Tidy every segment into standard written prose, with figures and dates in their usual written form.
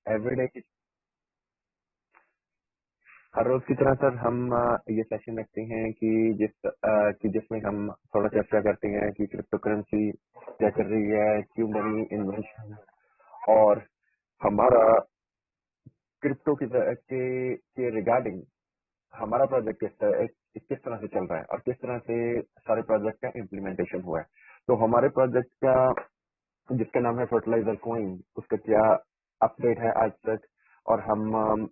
Everyday की हर रोज की तरह सर हम ये सेशन रखते हैं कि जिसमें हम थोड़ा चर्चा करते हैं कि क्रिप्टो करेंसी क्या कर रही है, क्यों बनी इन्वेंशन, और हमारा क्रिप्टो के रिगार्डिंग हमारा प्रोजेक्ट किस तरह से चल रहा है और किस तरह से सारे प्रोजेक्ट का इम्प्लीमेंटेशन हुआ है। तो हमारे प्रोजेक्ट का जिसका नाम है फर्टिलाइजर कोइन, उसका क्या अपडेट है आज तक, और हम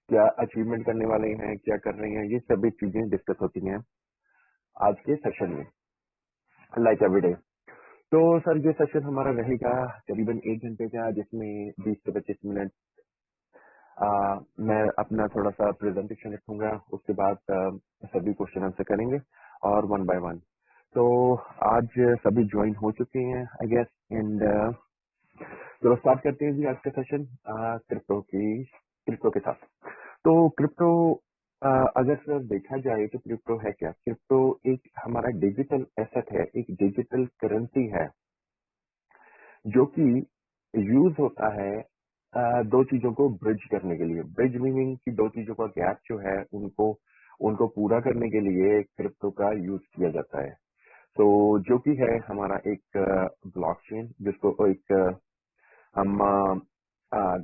क्या अचीवमेंट करने वाले हैं, क्या कर रहे हैं, ये सभी चीजें डिस्कस होती हैं आज के सेशन में, लाइक एवरीडे। तो सर ये सेशन हमारा रहेगा करीबन 1 घंटे का, जिसमें 20 से 25 मिनट मैं अपना थोड़ा सा प्रेजेंटेशन रखूंगा। उसके बाद सभी क्वेश्चन आंसर करेंगे और वन बाय वन। तो आज सभी ज्वाइन हो चुके हैं आई गेस, एंड चलो स्टार्ट करते हैं जी आज का सेशन क्रिप्टो के साथ। तो क्रिप्टो अगर सर देखा जाए तो क्रिप्टो है क्या? क्रिप्टो एक हमारा डिजिटल एसेट है, एक डिजिटल करेंसी है जो कि यूज होता है दो चीजों को ब्रिज करने के लिए। ब्रिज मीनिंग कि दो चीजों का गैप जो है उनको उनको पूरा करने के लिए क्रिप्टो का यूज किया जाता है। तो जो कि है हमारा एक ब्लॉकचेन, जिसको एक हम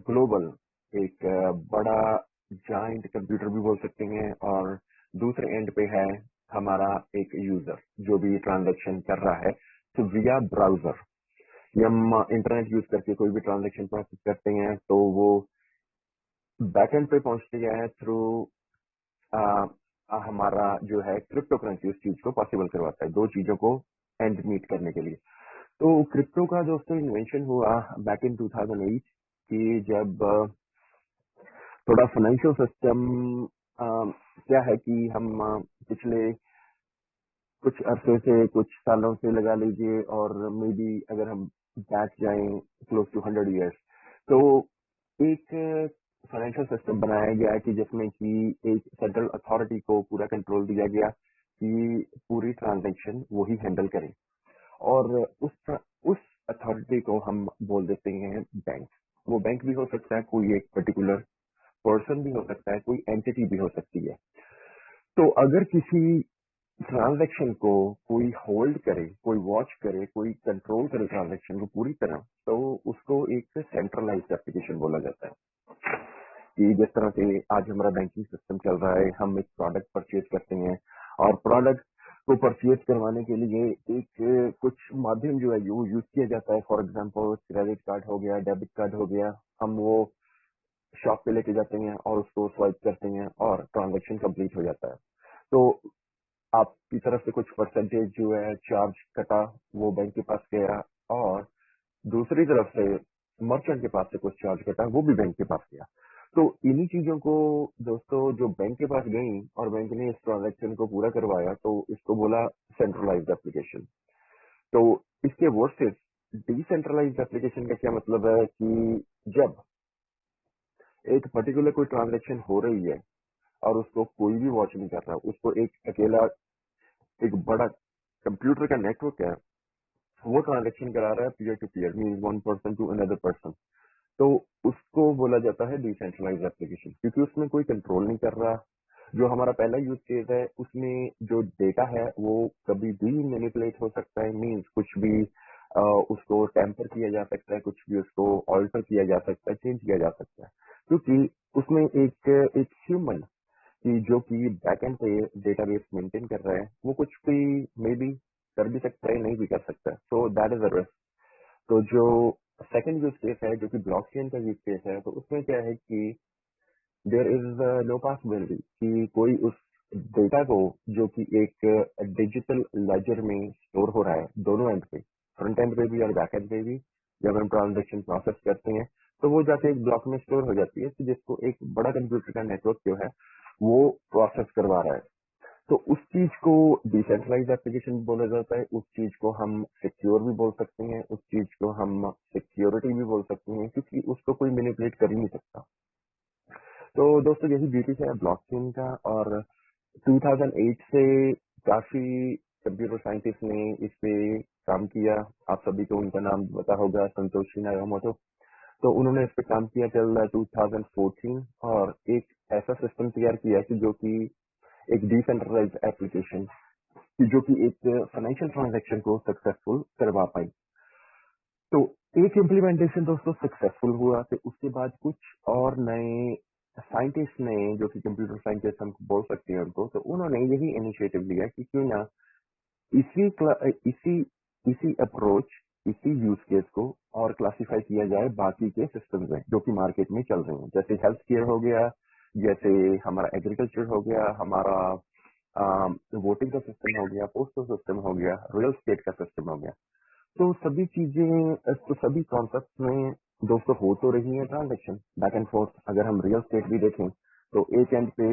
ग्लोबल एक बड़ा जाइंट कंप्यूटर भी बोल सकते हैं, और दूसरे एंड पे है हमारा एक यूजर जो भी ट्रांजैक्शन कर रहा है। तो विया ब्राउजर ये हम इंटरनेट यूज करके कोई भी ट्रांजैक्शन प्रोसेस करते हैं तो वो बैकएंड पे पहुंचती है थ्रू हमारा जो है क्रिप्टो करेंसी उस चीज को पॉसिबल करवाता है, दो चीजों को एंड मीट करने के लिए। तो क्रिप्टो का दोस्तों इन्वेंशन हुआ बैक इन 2008 कि जब थोड़ा फाइनेंशियल सिस्टम क्या है कि हम पिछले कुछ अरसे से, कुछ सालों से लगा लीजिए, और मे बी अगर हम बैक जाएं क्लोज टू 100 ईयर्स, तो एक फाइनेंशियल सिस्टम बनाया गया कि जिसमें कि एक सेंट्रल अथॉरिटी को पूरा कंट्रोल दिया गया कि पूरी ट्रांजैक्शन वो ही हैंडल करे, और उस अथॉरिटी को हम बोल देते हैं बैंक। वो बैंक भी हो सकता है, कोई एक पर्टिकुलर पर्सन भी हो सकता है, कोई एंटिटी भी हो सकती है। तो अगर किसी ट्रांजैक्शन को कोई होल्ड करे, कोई वॉच करे, कोई कंट्रोल करे ट्रांजैक्शन को पूरी तरह, तो उसको एक सेंट्रलाइज्ड एप्लीकेशन बोला जाता है। कि जिस तरह से आज हमारा बैंकिंग सिस्टम चल रहा है, हम एक प्रोडक्ट परचेज करते हैं, और प्रोडक्ट को परचेज करवाने के लिए एक कुछ माध्यम जो है वो यूज किया जाता है। फॉर एग्जांपल क्रेडिट कार्ड हो गया, डेबिट कार्ड हो गया, हम वो शॉप पे लेके जाते हैं और उसको स्वाइप करते हैं और ट्रांजैक्शन कंप्लीट हो जाता है। तो आपकी तरफ से कुछ परसेंटेज जो है चार्ज कटा, वो बैंक के पास गया, और दूसरी तरफ से मर्चेंट के पास से कुछ चार्ज कटा, वो भी बैंक के पास गया। तो इन्हीं चीजों को दोस्तों जो बैंक के पास गई और बैंक ने इस ट्रांजैक्शन को पूरा करवाया, तो इसको बोला सेंट्रलाइज्ड एप्लीकेशन। तो इसके वर्सेस डिसेंट्रलाइज्ड एप्लीकेशन का क्या मतलब है कि जब एक पर्टिकुलर कोई ट्रांजैक्शन हो रही है और उसको कोई भी वॉच नहीं कर रहा, उसको एक अकेला एक बड़ा कंप्यूटर का नेटवर्क है, वो ट्रांजैक्शन करा रहा है peer to peer, mean one person to another person, तो उसको बोला जाता है डिसेंट्रलाइज्ड एप्लीकेशन, क्योंकि उसमें कोई कंट्रोल नहीं कर रहा। जो हमारा पहला यूज केस है उसमें जो डेटा है वो कभी भी मैनिपुलेट हो सकता है, मीन्स कुछ भी उसको टेम्पर किया जा सकता है, कुछ भी उसको ऑल्टर किया जा सकता है, चेंज किया जा सकता है, क्योंकि उसमें एक ह्यूमन कि जो कि बैकएंड पे डेटाबेस मेंटेन कर रहा है, वो कुछ भी मे बी कर भी सकता है, नहीं भी कर सकता है। So that is a risk. तो जो सेकंड यूज केस है जो कि ब्लॉकचेन का यूज केस है, तो उसमें क्या है कि देयर इज नो पॉसिबिलिटी कि कोई उस डेटा को जो कि एक डिजिटल लेजर में स्टोर हो रहा है, दोनों एंड पे, फ्रंट एंड पे भी और बैक एंड पे भी, जब हम ट्रांजेक्शन प्रोसेस करते हैं तो वो जाके एक ब्लॉक में स्टोर हो जाती है, तो जिसको एक बड़ा कंप्यूटर का नेटवर्क जो है वो प्रोसेस करवा रहा है। तो उस चीज को डिसेंट्रलाइज एप्लीकेशन बोला जाता है, उस चीज को हम सिक्योर भी बोल सकते हैं, उस चीज को हम सिक्योरिटी भी बोल सकते हैं, क्योंकि उसको कोई मैनिपुलेट कर ही नहीं सकता। तो दोस्तों यही ब्यूटी है ब्लॉकचेन का, और 2008 से काफी कंप्यूटर साइंटिस्ट ने इस पे काम किया। आप सभी को उनका नाम पता होगा, संतोशी नाकामोटो। तो उन्होंने इस पे काम किया टिल 2014 और एक ऐसा सिस्टम तैयार किया कि जो कि एक डिसेंट्रलाइज्ड एप्लीकेशन कि जो कि एक फाइनेंशियल ट्रांजैक्शन को सक्सेसफुल करवा पाई। तो एक इम्प्लीमेंटेशन दोस्तों सक्सेसफुल हुआ, फिर उसके बाद कुछ और नए साइंटिस्ट ने, जो कि कंप्यूटर साइंटिस्ट हम बोल सकते हैं उनको, तो उन्होंने यही इनिशिएटिव लिया कि क्यों ना इसी इसी इसी अप्रोच, इसी यूज केस को और क्लासिफाई किया जाए बाकी के सिस्टम्स में जो कि मार्केट में चल रहे हैं, जैसे हेल्थ केयर हो गया, जैसे हमारा एग्रीकल्चर हो गया, हमारा वोटिंग का सिस्टम हो गया, पोस्टल सिस्टम हो गया, रियल स्टेट का सिस्टम हो गया। तो सभी चीजें, तो सभी कॉन्सेप्ट में दोस्तों हो तो रही है ट्रांजेक्शन बैक एंड फोर्थ। अगर हम रियल स्टेट भी देखें तो एक एंड पे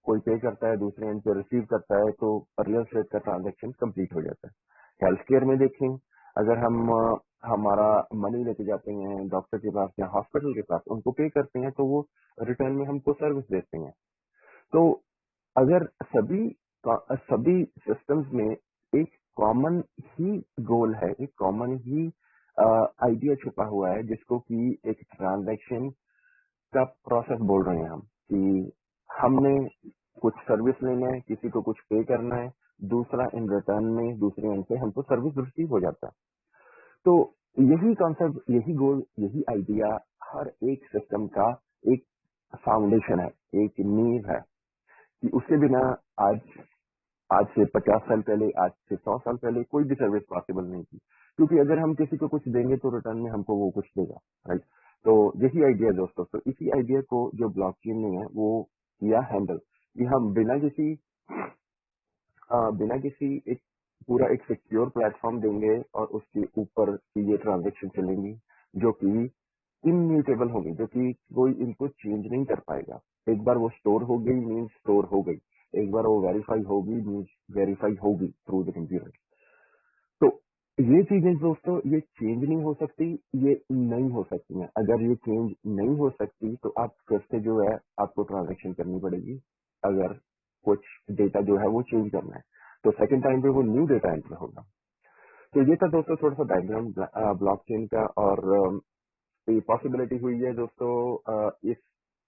कोई पे करता है, दूसरे एंड पे रिसीव करता है, तो रियल स्टेट का ट्रांजेक्शन कंप्लीट हो जाता है। हेल्थ केयर में देखें, अगर हम हमारा मनी लेके जाते हैं डॉक्टर के पास या हॉस्पिटल के पास, उनको पे करते हैं, तो वो रिटर्न में हमको सर्विस देते हैं। तो अगर सभी सिस्टम्स में एक कॉमन ही गोल है, एक कॉमन ही आइडिया छुपा हुआ है, जिसको कि एक ट्रांजैक्शन का प्रोसेस बोल रहे हैं हम, कि हमने कुछ सर्विस लेना है, किसी को कुछ पे करना है, दूसरा इन रिटर्न में दूसरे एंड से हमको सर्विस रिसीव हो जाता है। तो यही कॉन्सेप्ट, यही गोल, यही आइडिया हर एक सिस्टम का एक फाउंडेशन है, एक नींव है, कि उसके बिना आज आज से 50 साल पहले, आज से 100 साल पहले कोई भी सर्विस पॉसिबल नहीं थी, क्योंकि अगर हम किसी को कुछ देंगे तो रिटर्न में हमको वो कुछ देगा, राइट। तो यही आइडिया दोस्तों, तो इसी आइडिया को जो ब्लॉकचेन ने है वो किया हैंडल, कि हम बिना किसी एक पूरा एक सिक्योर प्लेटफॉर्म देंगे और उसके ऊपर ये ट्रांजेक्शन चलेंगी, जो कि इम्यूटेबल होगी, जो कि कोई इनको चेंज नहीं कर पाएगा। एक बार वो स्टोर हो गई मीन्स स्टोर हो गई, एक बार वो वेरीफाई होगी मीन्स वेरीफाई होगी थ्रू द कंप्यूटर। तो ये चीजें दोस्तों, ये चेंज नहीं हो सकती, ये नहीं हो सकती हैं। अगर ये चेंज नहीं हो सकती तो आप फिर से जो है आपको ट्रांजेक्शन करनी पड़ेगी, अगर कुछ डेटा जो है वो चेंज करना है, तो सेकंड टाइम पे वो न्यू डेटा एंटर होगा। तो ये था दोस्तों थोड़ा सा बैकग्राउंड ब्लॉकचेन का। और ये पॉसिबिलिटी हुई है दोस्तों, इस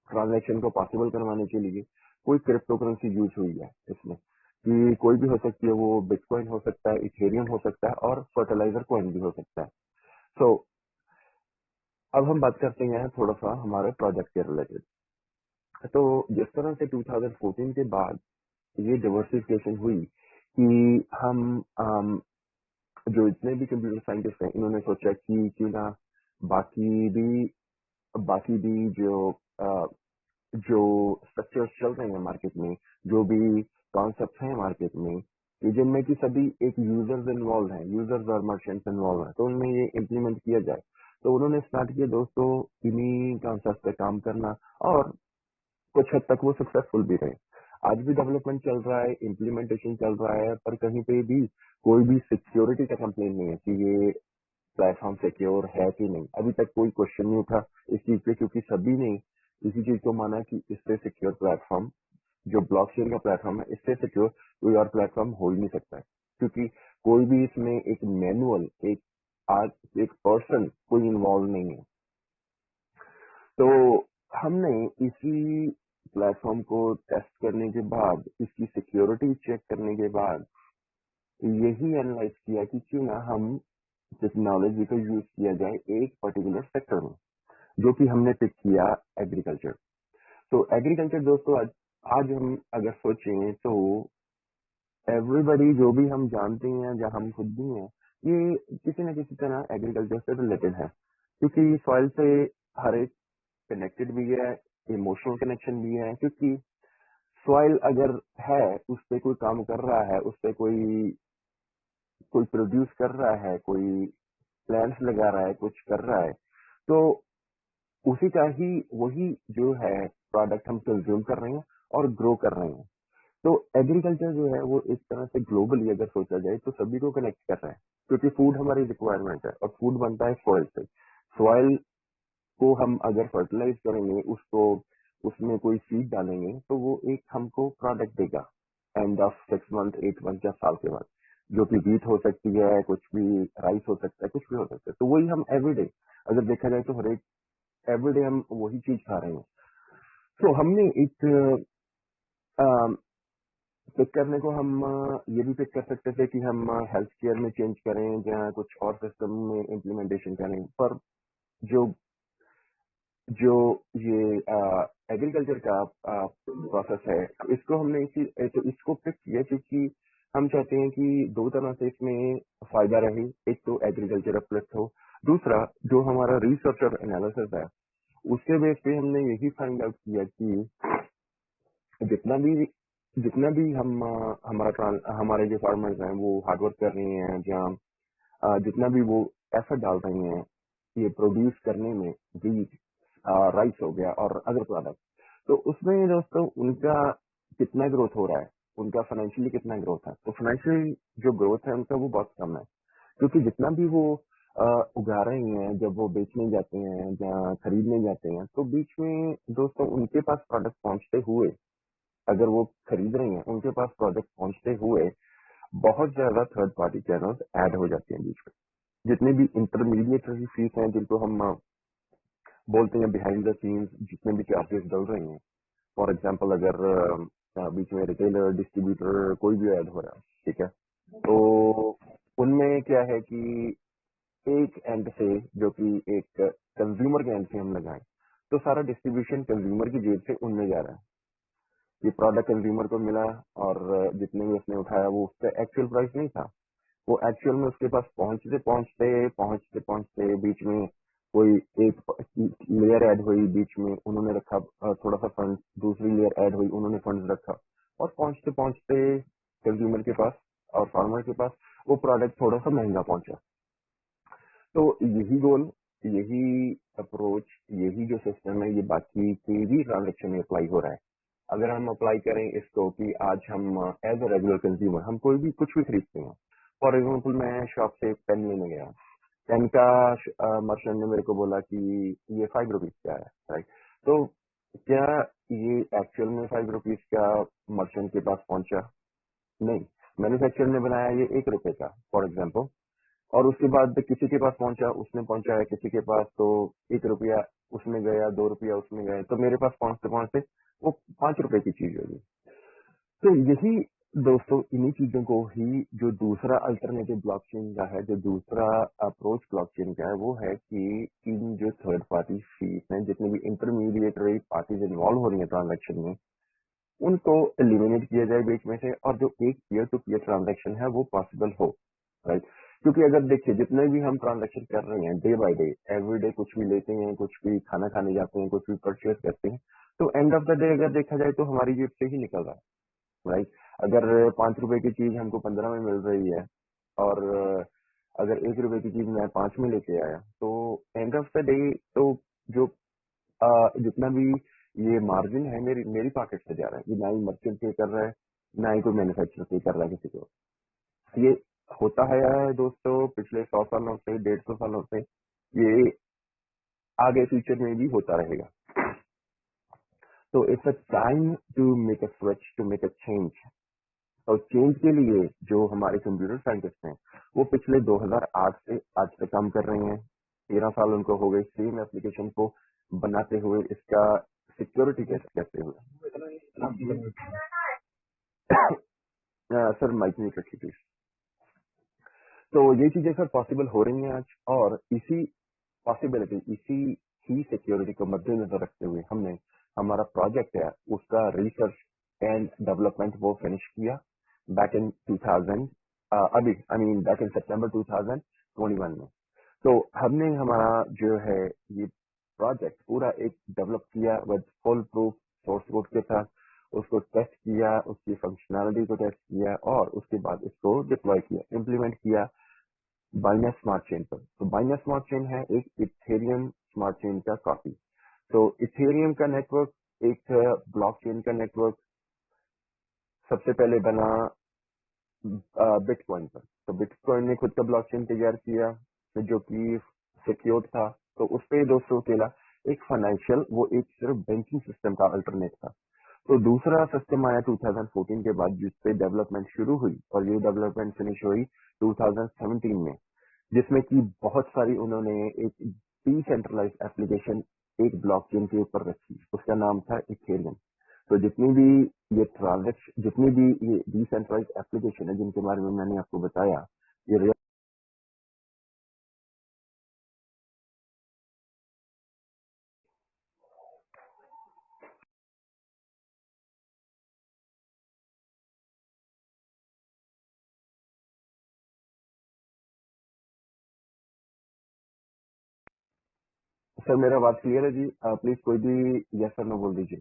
ट्रांजैक्शन को पॉसिबल करवाने के लिए कोई क्रिप्टो करेंसी यूज हुई है इसमें, कि कोई भी हो सकती है, वो बिटकॉइन हो सकता है, इथेरियम हो सकता है, और फर्टिलाइजर कॉइन भी हो सकता है। सो अब हम बात करते हैं थोड़ा सा हमारे प्रोजेक्ट के रिलेटेड। तो जिस तरह से 2014 के बाद ये डिवर्सिफिकेशन हुई कि हम जो इतने भी कंप्यूटर साइंटिस्ट हैं, इन्होंने सोचा कि क्यों ना बाकी भी बाकी भी जो स्ट्रक्चर्स चल रहे हैं मार्केट में, जो भी कॉन्सेप्ट हैं मार्केट में, कि जिनमें कि सभी एक यूजर्स इन्वॉल्व हैं, यूजर्स और मर्चेंट्स इन्वॉल्व हैं, तो उनमें ये इम्प्लीमेंट किया जाए। तो उन्होंने स्टार्ट किया दोस्तों इन्हीं कॉन्सेप्ट पे काम करना, और कुछ हद तक वो सक्सेसफुल भी रहे। आज भी डेवलपमेंट चल रहा है, इम्प्लीमेंटेशन चल रहा है, पर कहीं पे भी कोई भी सिक्योरिटी का कंप्लेन नहीं है कि ये प्लेटफॉर्म सिक्योर है कि नहीं। अभी तक कोई क्वेश्चन नहीं उठा इस चीज पे, क्योंकि सभी ने इसी चीज को माना कि इससे सिक्योर प्लेटफॉर्म, जो ब्लॉकचेन का प्लेटफॉर्म है, इससे सिक्योर कोई और प्लेटफॉर्म हो ही नहीं सकता है, क्योंकि कोई भी इसमें एक मैनुअल, एक पर्सन कोई इन्वॉल्व नहीं है। तो हमने इसी प्लेटफॉर्म को टेस्ट करने के बाद, इसकी सिक्योरिटी चेक करने के बाद, यही एनालाइज किया कि क्यों ना हम टेक्नोलॉजी को यूज किया जाए एक पर्टिकुलर सेक्टर में, जो कि हमने पिक किया एग्रीकल्चर। तो एग्रीकल्चर दोस्तों, आज हम अगर सोचें तो एवरीबडी, जो भी हम जानते हैं, जहाँ हम खुद भी हैं, ये किसी न किसी तरह एग्रीकल्चर से रिलेटेड है, क्योंकि सॉइल से हर एक कनेक्टेड भी है, इमोशनल कनेक्शन भी है, क्योंकि सॉइल अगर है, उस पे कोई काम कर रहा है, उस पे कोई कोई प्रोड्यूस कर रहा है, कोई प्लांट्स लगा रहा है, कुछ कर रहा है, तो उसी का ही वही जो है प्रोडक्ट हम कंज्यूम कर रहे हैं और ग्रो कर रहे हैं। तो एग्रीकल्चर जो है वो एक तरह से ग्लोबली अगर सोचा जाए तो सभी को कनेक्ट कर रहा है, क्योंकि फूड हमारी रिक्वायरमेंट है, और फूड बनता है सॉइल से। सॉइल को हम अगर फर्टिलाइज करेंगे, उसको उसमें कोई सीड डालेंगे, तो वो एक हमको प्रोडक्ट देगा एंड ऑफ 6 मंथ, 8 मंथ या साल के बाद, जो कि वीट हो सकती है, कुछ भी राइस हो सकता है, कुछ भी हो सकता है। तो वही हम एवरीडे अगर देखा जाए तो हर एक एवरीडे हम वही चीज खा रहे हैं। तो हमने एक पिक करने को हम ये भी पिक कर सकते थे कि हम हेल्थ केयर में चेंज करें या कुछ और सिस्टम में इम्प्लीमेंटेशन करें, पर जो जो ये एग्रीकल्चर का प्रोसेस है, इसको हमने तो इसको पिक किया क्योंकि हम चाहते हैं कि दो तरह से इसमें फायदा रहे। एक तो एग्रीकल्चर अपलिफ्ट हो, दूसरा जो हमारा रिसर्च और एनालिसिस है उसके बेस पे हमने यही फाइंड आउट किया कि जितना भी जितना भी हम हमारे जो फार्मर्स हैं वो हार्डवर्क कर रहे हैं, जहाँ जितना भी वो एफर्ट डाल रहे हैं ये प्रोड्यूस करने में, बीज राइस हो गया और अदर प्रोडक्ट, तो उसमें दोस्तों उनका कितना ग्रोथ हो रहा है, उनका फाइनेंशियली कितना ग्रोथ है। तो फाइनेंशियली जो ग्रोथ है उनका वो बहुत कम है, क्योंकि जितना भी वो उगा रहे हैं, जब वो बेचने जाते हैं या खरीदने जाते हैं, तो बीच में दोस्तों उनके पास प्रोडक्ट पहुंचते हुए, अगर वो खरीद रहे हैं उनके पास प्रोडक्ट पहुंचते हुए बहुत ज्यादा थर्ड पार्टी चैनल्स ऐड हो जाते हैं बीच में। जितने भी इंटरमीडिएटरी फीस हैं जिनको हम बोलते हैं बिहाइंड द सीन्स, जितने भी चार्जेस डल रहे हैं, फॉर एग्जांपल अगर बीच में रिटेलर डिस्ट्रीब्यूटर कोई भी ऐड हो रहा है, ठीक है, तो उनमें क्या है कि एक एंड से, जो कि एक कंज्यूमर के एंड से हम लगाएं, तो सारा डिस्ट्रीब्यूशन कंज्यूमर की जेब से उनमें जा रहा है। ये प्रोडक्ट कंज्यूमर को मिला और जितने भी उसने उठाया वो उसका एक्चुअल प्राइस नहीं था, वो एक्चुअल में उसके पास पहुंचते पहुंचते पहुंचते पहुंचते बीच में कोई एक लेयर ऐड हुई, बीच में उन्होंने रखा थोड़ा सा फंड, दूसरी लेयर ऐड हुई, उन्होंने फंड रखा, और पहुंचते पहुंचते कंज्यूमर के पास और फार्मर के पास वो प्रोडक्ट थोड़ा सा महंगा पहुंचा। तो यही गोल, यही अप्रोच, यही जो सिस्टम है, ये बाकी के भी ट्रांजेक्शन में अप्लाई हो रहा है। अगर हम अप्लाई करें इसको कि आज हम एज अ रेगुलर कंज्यूमर हम कोई भी कुछ भी खरीदते हैं, फॉर एग्जाम्पल मैं शॉप से पेन लेने गया, पेन का मर्चेंट ने मेरे को बोला कि ये 5 रुपीज का है, राइट। तो क्या ये एक्चुअल में 5 रुपीज का मर्चेंट के पास पहुंचा? नहीं, मैन्युफैक्चर ने बनाया ये 1 रुपए का, फॉर एग्जाम्पल, और उसके बाद किसी के पास पहुंचा, उसने पहुंचाया किसी के पास, तो 1 रुपया उसमें गया, 2 रुपया उसमें गए, तो मेरे पास पहुंचते पहुंचते वो 5 रुपए की चीज होगी। तो यही दोस्तों, इन्हीं चीजों को ही जो दूसरा अल्टरनेटिव ब्लॉकचेन का है, जो दूसरा अप्रोच ब्लॉकचेन का है, वो है कि इन जो थर्ड पार्टी फीस हैं, जितने भी इंटरमीडिएटरी पार्टीज इन्वॉल्व हो रही है ट्रांजेक्शन में, उनको एलिमिनेट किया जाए बीच में से, और जो एक पीयर टू पीयर ट्रांजेक्शन है वो पॉसिबल हो, राइट। क्योंकि अगर देखिए जितने भी हम ट्रांजेक्शन कर रहे हैं day by day, every day कुछ भी लेते हैं, कुछ भी खाना खाने जाते हैं, कुछ भी परचेज करते हैं, तो एंड ऑफ द डे अगर देखा जाए तो हमारी जेब से ही निकल रहा है, राइट। अगर 5 रुपए की चीज हमको 15 में मिल रही है, और अगर 1 रुपए की चीज मैं 5 में लेके आया, तो एंड ऑफ द डे तो जो जितना भी ये मार्जिन है मेरी मेरी पॉकेट से जा रहा है, ये ना ही मर्चेंट पे कर रहा है, ना ही कोई मैन्युफैक्चरर पे कर रहा है किसी को। ये होता है दोस्तों पिछले 100 सालों से, 150 सालों से, ये आगे फ्यूचर में भी होता रहेगा। तो it's a time to make a switch, to make a change. और चेंज के लिए जो हमारे कंप्यूटर साइंटिस्ट हैं वो पिछले 2008 से आज तक काम कर रहे हैं। 13 साल उनको हो गए सेम एप्लीकेशन को बनाते हुए, इसका सिक्योरिटी टेस्ट करते हुए। सर माइक नहीं रखी प्लीज। तो ये चीजें सर पॉसिबल हो रही हैं आज, और इसी पॉसिबिलिटी, इसी ही सिक्योरिटी को मद्देनजर रखते हुए हमने हमारा प्रोजेक्ट है उसका रिसर्च एंड डेवलपमेंट वो फिनिश किया बैक इन 2000, अभी आई मीन बैक इन सितंबर 2021 में। तो हमने हमारा जो है ये प्रोजेक्ट पूरा एक डेवलप किया with full proof source code के साथ, उसको टेस्ट किया, उसकी फंक्शनैलिटी को टेस्ट किया, और उसके बाद इसको डिप्लॉय किया, इम्प्लीमेंट किया बाइनस स्मार्ट चेन पर। तो बाइनस स्मार्ट चेन है एक इथेरियम स्मार्ट चेन का कॉपी। तो इथेरियम का नेटवर्क एक ब्लॉकचेन का नेटवर्क सबसे पहले बना बिटकॉइन पर। तो बिटकॉइन ने खुद का ब्लॉकचेन तैयार किया जो कि सिक्योर था। तो उस पे दोस्तों अकेला एक फाइनेंशियल, वो एक सिर्फ बैंकिंग सिस्टम का अल्टरनेट था। तो दूसरा सिस्टम आया 2014 के बाद, जिसपे डेवलपमेंट शुरू हुई, और ये डेवलपमेंट फिनिश हुई 2017 में, जिसमें कि बहुत सारी उन्होंने एक डिसेंट्रलाइज एप्लीकेशन एक ब्लॉकचेन के ऊपर रखी, उसका नाम था इथेरियम। तो जितनी भी ये डिसेंट्रलाइज एप्लीकेशन है जिनके बारे में मैंने आपको बताया, ये सर मेरा बात क्लियर है जी? प्लीज कोई भी यस और नो बोल दीजिए।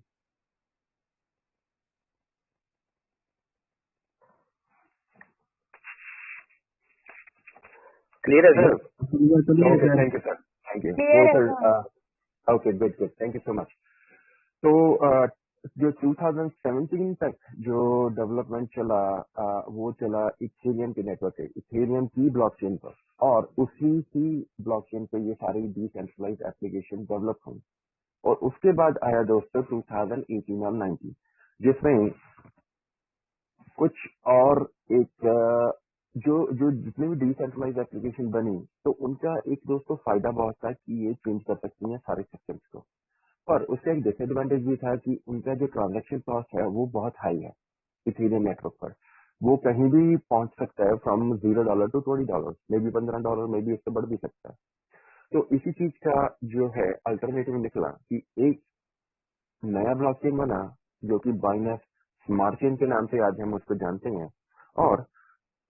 क्लियर है सर सर। क्लियर ओके, है sir. Thank you sir, thank you. Clear है sir sir. Okay, good good, thank you so much. तो जो 2017 तक जो डेवलपमेंट चला, वो चला इथेरियम के नेटवर्क पे, इथेरियम की ब्लॉकचेन पर, और उसी की ब्लॉकचेन पे ये सारी डिसेंट्रलाइज एप्लीकेशन डेवलप हुई। और उसके बाद आया दोस्तों 2018 और 19, जिसमें कुछ और एक जो जो जितने भी डिसेंट्रलाइज एप्लीकेशन बनी, तो उनका एक दोस्तों फायदा बहुत था कि ये चेंज कर सकती हैं सारे सिस्टम्स को। पर उसका एक डिसएडवांटेज भी था कि उनका जो ट्रांजैक्शन कॉस्ट है वो बहुत हाई है इथेरियम नेटवर्क पर। वो कहीं भी पहुंच सकता है from $0 to $20, maybe $15, maybe इससे बढ़ भी सकता है। तो इसी चीज का जो है अल्टरनेटिव निकला कि एक नया ब्लॉकचेन बना, जो कि बाइनेंस स्मार्ट चेन के नाम से आज हम उसको जानते हैं। और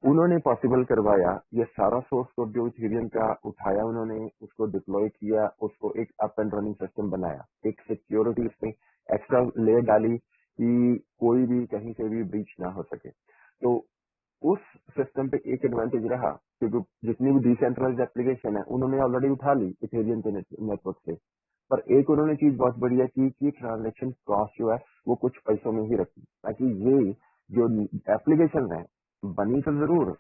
उन्होंने पॉसिबल करवाया, ये सारा सोर्स कोड जो इथेरियम का उठाया, उन्होंने उसको डिप्लॉय किया, उसको एक अप एंड रनिंग सिस्टम बनाया, एक सिक्योरिटी इसमें एक्स्ट्रा लेयर डाली कि कोई भी कहीं से भी ब्रीच ना हो सके। तो उस सिस्टम पे एक एडवांटेज रहा, क्योंकि जितनी भी डिसेंट्रलाइज एप्लीकेशन है उन्होंने ऑलरेडी उठा ली इथेरियम के नेटवर्क से। पर एक उन्होंने चीज बहुत बढ़िया की कि ट्रांजेक्शन कॉस्ट जो है वो कुछ पैसों में ही रखी, ताकि ये जो एप्लीकेशन है बनी तो जरूर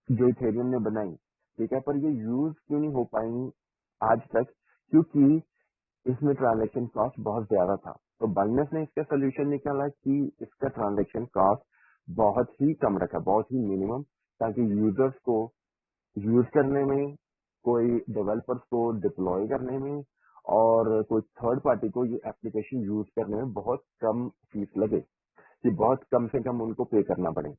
जो इथेरियम ने बनाई, ठीक है, पर ये यूज क्यों नहीं हो पाई आज तक? क्योंकि इसमें ट्रांजैक्शन कॉस्ट बहुत ज्यादा था। तो बाइनेंस ने इसका सोल्यूशन निकाला कि इसका ट्रांजैक्शन कॉस्ट बहुत ही कम रखा, बहुत ही मिनिमम, ताकि यूजर्स को यूज करने में, कोई डेवलपर्स को डिप्लॉय करने में, और कोई थर्ड पार्टी को ये एप्लीकेशन यूज करने में बहुत कम फीस लगे, कि बहुत कम से कम उनको पे करना पड़े।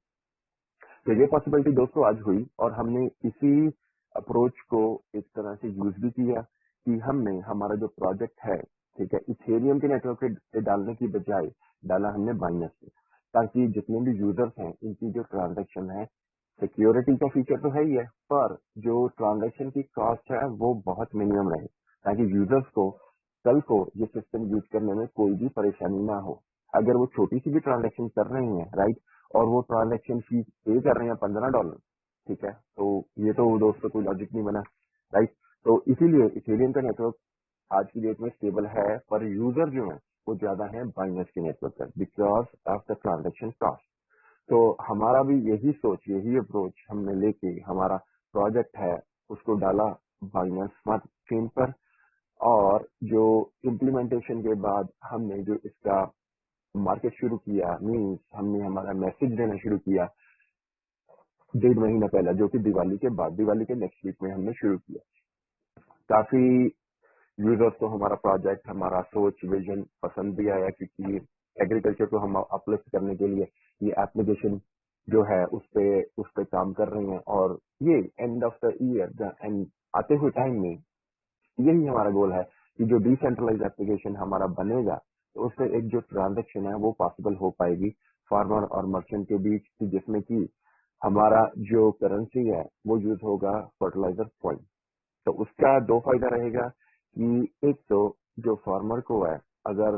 तो ये पॉसिबिलिटी दोस्तों आज हुई, और हमने इसी अप्रोच को एक तरह से यूज भी किया कि हमने हमारा जो प्रोजेक्ट है, ठीक है, इथेरियम के नेटवर्क पे डालने की बजाय डाला हमने बाइनेंस पे, ताकि जितने भी यूजर्स हैं इनकी जो ट्रांजैक्शन है, सिक्योरिटी का फीचर तो है ही है, पर जो ट्रांजैक्शन की कॉस्ट है वो बहुत मिनिमम रहे, ताकि यूजर्स को कल को ये सिस्टम यूज करने में कोई भी परेशानी ना हो। अगर वो छोटी सी भी ट्रांजैक्शन कर रहे हैं, राइट, और वो ट्रांजैक्शन फीस पे कर रहे हैं $15, ठीक है, तो ये तो दोस्तों कोई लॉजिक नहीं बना, राइट। तो इसीलिए इथेरियम का नेटवर्क आज की डेट में स्टेबल है, पर यूजर जो है वो ज्यादा है बाइनेंस के नेटवर्क पर, because of the transaction cost. तो हमारा भी यही सोच, यही अप्रोच हमने लेके हमारा प्रोजेक्ट है उसको डाला बाइनेंस स्मार्ट चेन पर। और जो इम्प्लीमेंटेशन के बाद हमने जो इसका मार्केट शुरू किया, मीन्स हमने हमारा मैसेज देना शुरू किया 1.5 महीना पहले, जो कि दिवाली के बाद, दिवाली के नेक्स्ट वीक में हमने शुरू किया। काफी यूजर्स को हमारा प्रोजेक्ट, हमारा सोच, विजन पसंद भी आया, क्योंकि एग्रीकल्चर को हम अपलिफ्ट करने के लिए ये एप्लीकेशन जो है उस पे काम कर रहे हैं। और ये end of the year and आते हुए टाइम में यही हमारा गोल है कि जो डिसेंट्रलाइज एप्लीकेशन हमारा बनेगा, तो उससे एक जो ट्रांजेक्शन है वो पॉसिबल हो पाएगी फार्मर और मर्चेंट के बीच की, जिसमें कि हमारा जो करेंसी है वो यूज होगा फर्टिलाइजर पॉइंट। तो उसका दो फायदा रहेगा कि एक तो जो फार्मर को है, अगर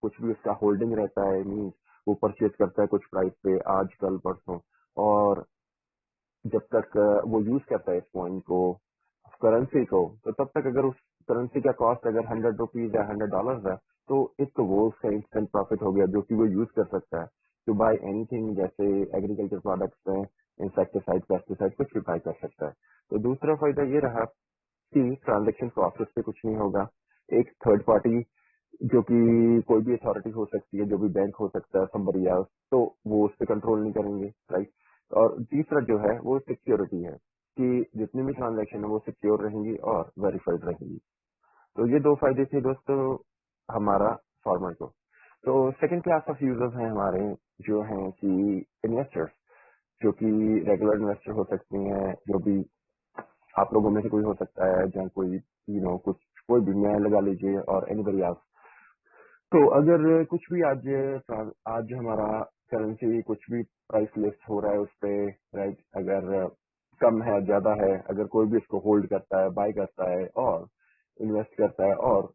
कुछ भी उसका होल्डिंग रहता है, मीन्स वो परचेज करता है कुछ प्राइस पे आज कल परसों, और जब तक वो यूज करता है इस पॉइंट को, करेंसी को, तो तब तक अगर उस करेंसी का कॉस्ट अगर ₹100 या $100 है, तो एक तो वो उसका इंस्टेंट प्रॉफिट हो गया, जो कि वो यूज कर सकता है टू बाय एनीथिंग, जैसे एग्रीकल्चर प्रोडक्ट्स हैं, इंसेक्टिसाइड, पेस्टिसाइड, कुछ भी बाय कर सकता है। तो दूसरा फायदा ये रहा कि ट्रांजेक्शन प्रोसेस पे कुछ नहीं होगा। एक थर्ड पार्टी, जो कि कोई भी अथॉरिटी हो सकती है, जो भी बैंक हो सकता है, somebody else, तो वो उस पर कंट्रोल नहीं करेंगे, राइट। और तीसरा जो है वो सिक्योरिटी है, कि जितनी भी ट्रांजैक्शन है वो सिक्योर रहेंगी और वेरीफाइड रहेंगी। तो ये दो फायदे थे दोस्तों हमारा फार्मर को। तो सेकंड क्लास ऑफ यूजर्स हैं हमारे, जो हैं कि इन्वेस्टर्स, जो कि रेगुलर इन्वेस्टर हो सकते हैं, जो भी आप लोगों में से कोई हो सकता है, जहाँ कोई कुछ कोई भी, मैं लगा लीजिए और एनीबडी आप। तो अगर कुछ भी आज हमारा करेंसी कुछ भी प्राइस लिस्ट हो रहा है उस पे, राइट, अगर कम है ज्यादा है, अगर कोई भी इसको होल्ड करता है, बाय करता है और इन्वेस्ट करता है और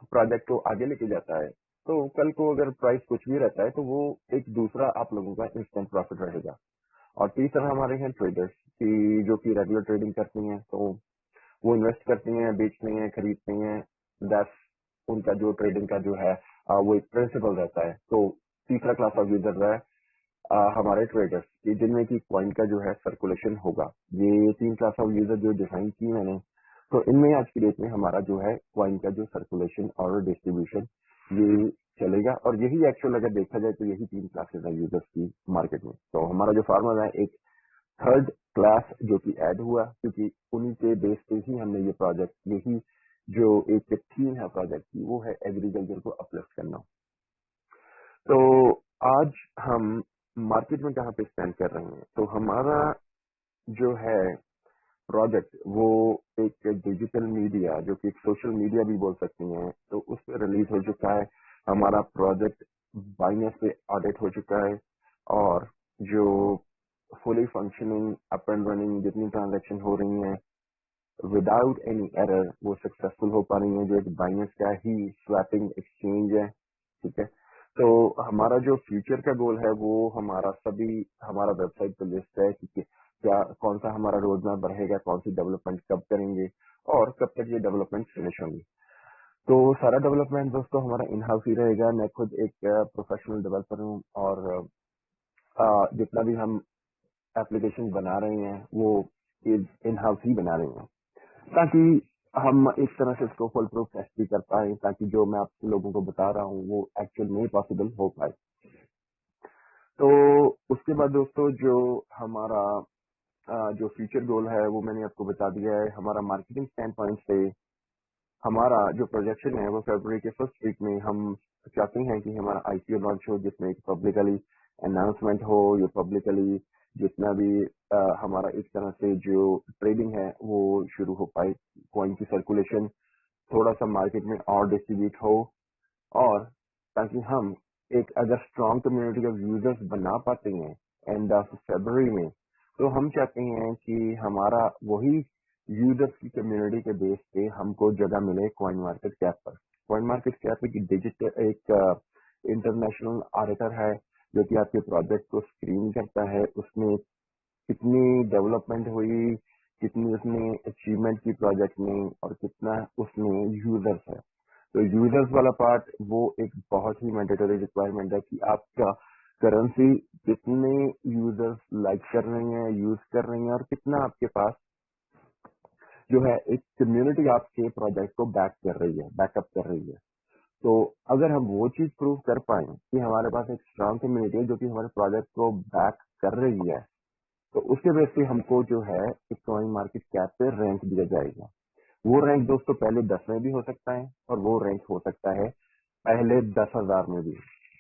प्रोजेक्ट को आगे लेके जाता है, तो कल को अगर प्राइस कुछ भी रहता है तो वो एक दूसरा आप लोगों का इंस्टेंट प्रॉफिट रहेगा। और तीसरा हमारे हैं ट्रेडर्स की, जो कि रेगुलर ट्रेडिंग करती हैं, तो वो इन्वेस्ट करती हैं, बेचती हैं, खरीदती हैं, दस उनका जो ट्रेडिंग का जो है वो एक प्रिंसिपल रहता है। तो तीसरा क्लास ऑफ यूजर है हमारे ट्रेडर्स की, जिनमें की कॉइन का जो है सर्कुलेशन होगा। ये तीन क्लास ऑफ यूजर जो डिफाइन की मैंने, तो इनमें आज की डेट में हमारा जो है कॉइन का जो सर्कुलेशन और डिस्ट्रीब्यूशन ये चलेगा, और यही एक्चुअल अगर देखा जाए तो यही तीन क्लासेस है यूजर्स की मार्केट में। तो हमारा जो फार्मर है एक थर्ड क्लास जो कि ऐड हुआ, क्योंकि उन्हीं के बेस पे ही हमने ये प्रोजेक्ट, यही जो एक थीम है प्रोजेक्ट की, वो है एग्रीकल्चर को अपलिफ्ट करना। तो आज हम मार्केट में कहाँ पे स्टैंड कर रहे हैं, तो हमारा जो है प्रोजेक्ट वो एक डिजिटल मीडिया, जो कि एक सोशल मीडिया भी बोल सकती हैं, तो उस पर रिलीज हो चुका है। हमारा प्रोजेक्ट बाइनेंस पे ऑडिट हो चुका है, और जो fully functioning up and running जितनी ट्रांजैक्शन हो रही हैं विदाउट एनी एरर वो सक्सेसफुल हो पा रही हैं, जो एक बाइनेंस का ही स्वैपिंग एक्सचेंज है। ठीक है, तो हमारा जो फ्यूचर का गोल है वो हमारा वेबसाइट पे लिस्ट है कि क्या कौन सा हमारा रोड मैप बढ़ेगा, कौन सी डेवलपमेंट कब करेंगे और कब तक ये डेवलपमेंट फिनिश होंगी। तो सारा डेवलपमेंट दोस्तों हमारा इन हाउस ही रहेगा। मैं खुद एक प्रोफेशनल डेवलपर हूँ, और जितना भी हम एप्लीकेशन बना रहे हैं वो इन हाउस ही बना रहे हैं, ताकि हम एक तरह से इसको फुल प्रूफ टेस्ट भी कर पाए, ताकि जो मैं आप लोगों को बता रहा हूँ वो एक्चुअल में पॉसिबल हो पाए। तो उसके बाद दोस्तों जो हमारा जो फ्यूचर गोल है वो मैंने आपको बता दिया है। हमारा मार्केटिंग स्टैंड पॉइंट से हमारा जो प्रोजेक्शन है वो फरवरी के फर्स्ट वीक में हम चाहते हैं कि हमारा आईपीओ लॉन्च हो, जिसमें एक पब्लिकली अनाउंसमेंट हो, ये पब्लिकली जितना भी हमारा एक तरह से जो ट्रेडिंग है वो शुरू हो पाए, कॉइन की सर्कुलेशन थोड़ा सा मार्केट में और डिस्ट्रीब्यूट हो, और ताकि हम एक अगर स्ट्रॉन्ग कम्युनिटी ऑफ यूजर्स बना पाते हैं एंड ऑफ फरवरी में, तो हम चाहते हैं कि हमारा वही यूजर्स की कम्युनिटी के बेस पे हमको जगह मिले कॉइन मार्केट कैप पर। कॉइन मार्केट कैप एक डिजिटल एक इंटरनेशनल ऑडिटर है, जो कि आपके प्रोजेक्ट को स्क्रीन करता है, उसमें कितनी डेवलपमेंट हुई, कितनी उसने अचीवमेंट की प्रोजेक्ट में, और कितना उसमें यूजर्स है। तो यूजर्स वाला पार्ट वो एक बहुत ही मैंडेटरी रिक्वायरमेंट है कि आपका करेंसी कितने यूजर्स लाइक कर रहे हैं, यूज कर रहे हैं, और कितना आपके पास जो है एक कम्युनिटी आपके प्रोजेक्ट को बैक कर रही है, बैकअप कर रही है। तो अगर हम वो चीज प्रूव कर पाए कि हमारे पास एक स्ट्रांग कम्युनिटी है जो कि हमारे प्रोजेक्ट को बैक कर रही है, तो उसके बेस पे हमको जो है एक कॉइन मार्केट कैप पे रैंक दिया जाएगा। वो रैंक दोस्तों पहले 10 में भी हो सकता है, और वो रैंक हो सकता है पहले 10,000 में भी।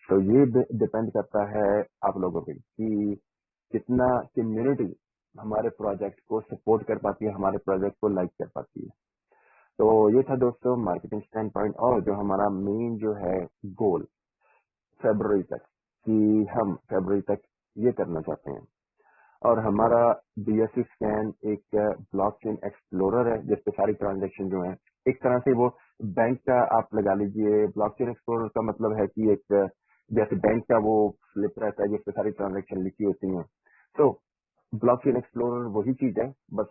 तो ये डिपेंड करता है आप लोगों पे कि कितना कम्युनिटी हमारे प्रोजेक्ट को सपोर्ट कर पाती है, हमारे प्रोजेक्ट को लाइक कर पाती है। तो ये था दोस्तों मार्केटिंग स्टैंड पॉइंट, और जो हमारा मेन जो है गोल फरवरी तक, कि हम फरवरी तक ये करना चाहते हैं। और हमारा बीएससी स्कैन एक ब्लॉकचेन एक्सप्लोरर है, जिसपे सारी ट्रांजेक्शन जो है एक तरह से वो बैंक का आप लगा लीजिए। ब्लॉकचेन एक्सप्लोरर का मतलब है कि एक जैसे बैंक का वो स्लिप रहता है जिसपे सारी ट्रांजेक्शन लिखी होती हैं, तो ब्लॉकचेन एक्सप्लोरर वही चीज है, बस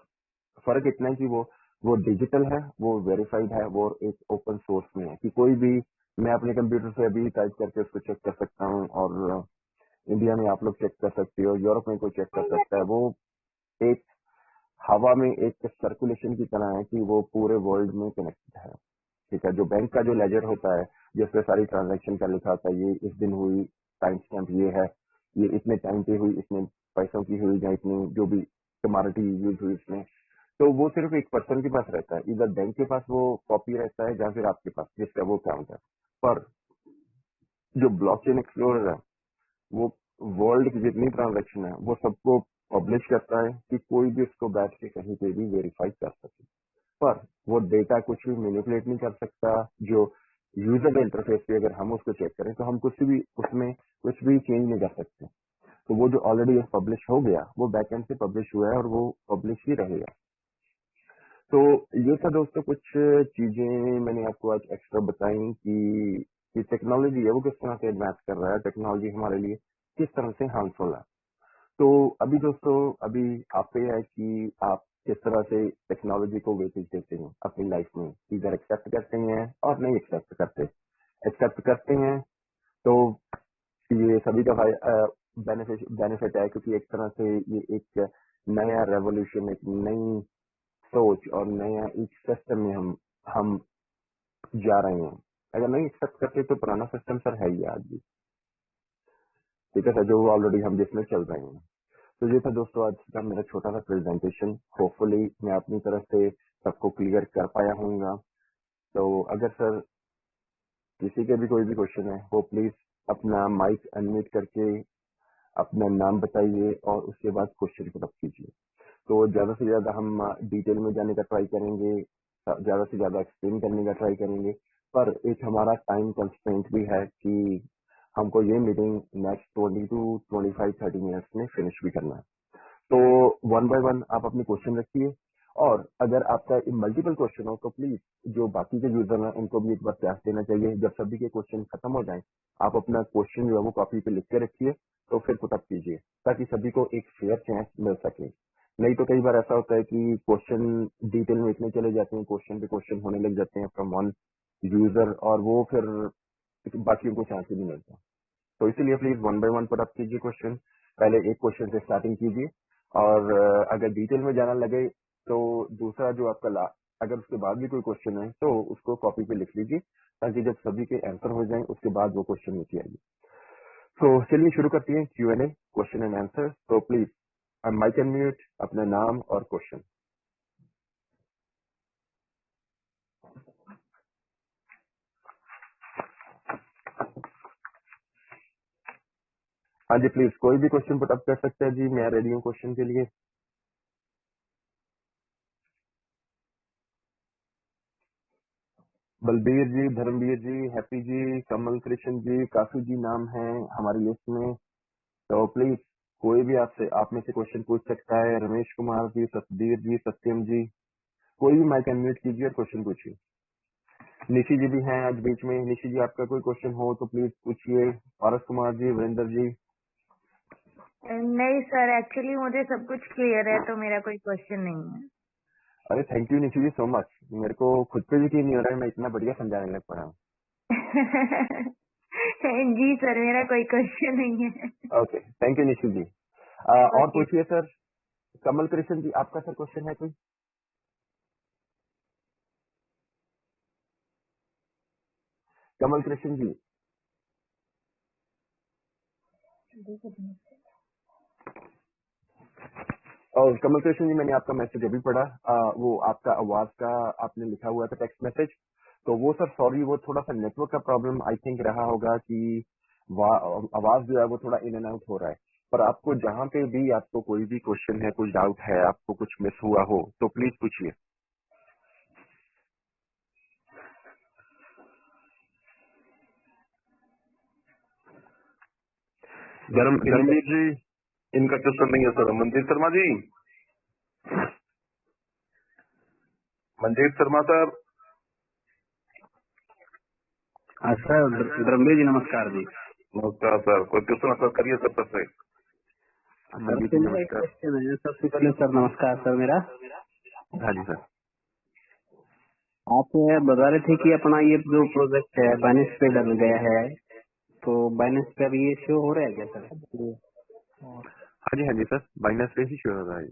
फर्क इतना है कि वो डिजिटल है, वो वेरीफाइड है, वो एक ओपन सोर्स में है कि कोई भी, मैं अपने कंप्यूटर से अभी टाइप करके उसको चेक कर सकता हूँ, और इंडिया में आप लोग चेक कर सकते हो, यूरोप में कोई चेक कर सकता है। वो एक हवा में एक सर्कुलेशन की तरह है कि वो पूरे वर्ल्ड में कनेक्टेड है। ठीक है, जो बैंक का जो लेजर होता है जिसपे सारी ट्रांजैक्शन का लिखा होता है, ये इस दिन हुई, टाइम स्टैम्प ये है, ये इतने टाइम पे हुई, इतने पैसों की हुई, या इतनी जो भी कमोडिटी यूज हुई इसमें, तो वो सिर्फ एक पर्सन के पास रहता है, इधर बैंक के पास वो कॉपी रहता है या फिर आपके पास जिसका वो अकाउंट है। पर जो ब्लॉकचेन एक्सप्लोरर है वो वर्ल्ड की जितनी ट्रांजैक्शन है वो सबको पब्लिश करता है कि कोई भी उसको बैठ के कहीं पे भी वेरीफाई कर सके। पर वो डेटा कुछ भी मैनिपुलेट नहीं कर सकता। जो यूजर इंटरफेस पे अगर हम उसको चेक करें तो हम कुछ भी उसमें कुछ भी चेंज नहीं कर सकते। तो वो जो ऑलरेडी पब्लिश हो गया वो बैकएंड से पब्लिश हुआ है और वो पब्लिश ही रहेगा। तो ये था दोस्तों कुछ चीजें मैंने आपको आज एक्स्ट्रा बताई कि टेक्नोलॉजी है वो किस तरह से एडवांस कर रहा है, टेक्नोलॉजी हमारे लिए किस तरह से हार्मफुल है। तो अभी दोस्तों अभी आप पे है कि आप किस तरह से टेक्नोलॉजी को वेटेज देते हैं अपनी लाइफ में, इधर एक्सेप्ट करते हैं और नहीं एक्सेप्ट करते। एक्सेप्ट करते हैं तो ये सभी का बेनिफिट है, क्योंकि एक तरह से ये एक नया रेवोल्यूशन, एक नई सोच और नया एक सिस्टम में हम जा रहे हैं। अगर नहीं एक्सेप्ट करते तो पुराना सिस्टम सर है ही आज भी, ठीक है सर, जो ऑलरेडी हम जिसमें चल रहे हैं। तो ये था दोस्तों आज का मेरा छोटा सा प्रेजेंटेशन। होपफुली मैं अपनी तरफ से सबको क्लियर कर पाया हूँगा। तो अगर सर किसी के भी कोई भी क्वेश्चन है वो प्लीज अपना माइक अनम्यूट करके अपना नाम बताइए और उसके बाद क्वेश्चन पुट अप कीजिए। तो ज्यादा से ज्यादा हम डिटेल में जाने का ट्राई करेंगे, ज्यादा से ज्यादा एक्सप्लेन करने का ट्राई करेंगे। पर एक हमारा टाइम कंस्ट्रेंट भी है कि हमको ये मीटिंग नेक्स्ट 20 to 25-30 मिनट्स में फिनिश भी करना है। तो वन बाय वन आप अपने क्वेश्चन रखिए, और अगर आपका मल्टीपल क्वेश्चन हो तो प्लीज जो बाकी के यूजर हैं उनको भी एक बार चांस देना चाहिए। जब सभी के क्वेश्चन खत्म हो जाएं आप अपना क्वेश्चन जो है वो कॉपी पे लिख के रखिए, तो फिर पुटअप कीजिए ताकि सभी को एक फेयर चांस मिल सके। नहीं तो कई बार ऐसा होता है कि क्वेश्चन डिटेल में इतने चले जाते हैं, क्वेश्चन पे क्वेश्चन होने लग जाते हैं फ्रॉम वन यूजर, और वो फिर बाकी को चांस ही नहीं मिलता। तो इसीलिए please one by one put up कीजिए क्वेश्चन। पहले एक क्वेश्चन से स्टार्टिंग कीजिए, और अगर डिटेल में जाना लगे तो दूसरा जो आपका अगर उसके बाद भी कोई क्वेश्चन है तो उसको कॉपी पे लिख लीजिए, ताकि जब सभी के आंसर हो जाएं उसके बाद वो क्वेश्चन नीचे आएगी। तो चलिए शुरू करते हैं Q&A, क्वेश्चन एंड आंसर। तो प्लीज माइक अनम्यूट, अपना नाम और क्वेश्चन। हाँ जी प्लीज, कोई भी क्वेश्चन पुटअप कर सकते हैं जी, मैं रेडी हूँ क्वेश्चन के लिए। बलबीर जी, धर्मवीर जी, हैप्पी जी, कमल कृष्ण जी, काफी जी नाम है हमारी लिस्ट में। तो प्लीज कोई भी आपसे आप में से क्वेश्चन पूछ सकता है। रमेश कुमार जी, सतबीर जी, सत्यम जी, कोई भी माइक अनम्यूट कीजिए और क्वेश्चन पूछिए। निशी जी भी हैं आज बीच में। निशी जी आपका कोई क्वेश्चन हो तो प्लीज पूछिए। पारस कुमार जी, वीरेंद्र जी। नहीं सर, एक्चुअली मुझे सब कुछ क्लियर है तो मेरा कोई क्वेश्चन नहीं अरे thank you Nishi ji so much, मेरे को खुद पे यकीन नहीं हो रहा है, मैं इतना बढ़िया समझाने लग पड़ा हूँ। है। जी सर, मेरा कोई क्वेश्चन नहीं है। ओके थैंक यू निशी जी। और ओके। पूछिए सर। कमल कृष्ण जी आपका सर क्वेश्चन है कोई? कमल कृष्ण जी। और कमल कृष्ण जी मैंने आपका मैसेज अभी पढ़ा, वो आपका आवाज का आपने लिखा हुआ था टेक्स्ट मैसेज। तो वो सर सॉरी, वो थोड़ा सा नेटवर्क का प्रॉब्लम आई थिंक रहा होगा कि आवाज जो है वो थोड़ा इन एंड आउट हो रहा है। पर आपको जहाँ पे भी आपको कोई भी क्वेश्चन है, कुछ डाउट है, आपको कुछ मिस हुआ हो तो प्लीज पूछिए। धर्मवीर जी, इनका क्वेश्चन नहीं है sir. Manjeet Sharma ji, Manjeet Sharma sir. Sir Dharmveer जी नमस्कार जी। नमस्कार सर, कोई क्वेश्चन सर करिए सर सबसे। सर मंजीत से जी मेरा एक नमस्कार। क्वेश्चन है। सबसे पहले सर नमस्कार सर मेरा। हाँ जी सर। आप बता रहे थे कि अपना ये जो प्रोजेक्ट है बाइनेंस पे डल गया है, तो बाइनेंस पे अभी ये शो हो रहा है क्या सर? हाँ जी सर, बाइनेंस पे ही शो हो रहा है।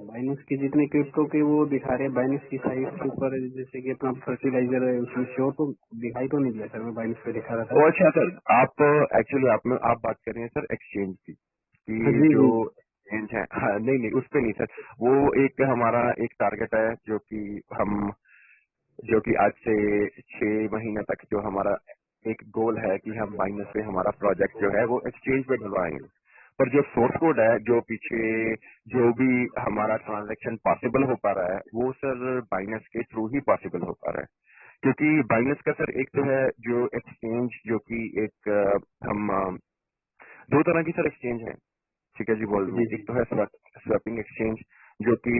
बाइनेंस के जितने क्रिप्टो के वो दिखा रहे हैं बाइनेंस की साइट के ऊपर, जैसे कि अपना फर्टिलाइजर है उसमें शो तो दिखाई तो नहीं दिया सर, मैं बाइनेंस पे दिखा रहा था। ओ अच्छा सर, आप एक्चुअली आप बात कर रहे हैं सर एक्सचेंज की, हाँ कि जी जो जी। एक्सचेंज है। हाँ, नहीं नहीं उस पे नहीं सर, वो एक हमारा एक टारगेट है जो कि आज से 6 महीने तक जो हमारा एक गोल है कि हम बाइनस पे हमारा प्रोजेक्ट जो है वो एक्सचेंज पे ढलवाएंगे। पर जो सोर्स कोड है, जो पीछे जो भी हमारा ट्रांजैक्शन पॉसिबल हो पा रहा है, वो सर बाइनस के थ्रू ही पॉसिबल हो पा रहा है। क्योंकि बाइनस का सर एक तो है जो एक्सचेंज, जो कि एक हम दो तरह की सर एक्सचेंज है, ठीक है जी बोल दूं। जी एक तो है स्वैपिंग एक्सचेंज, जो कि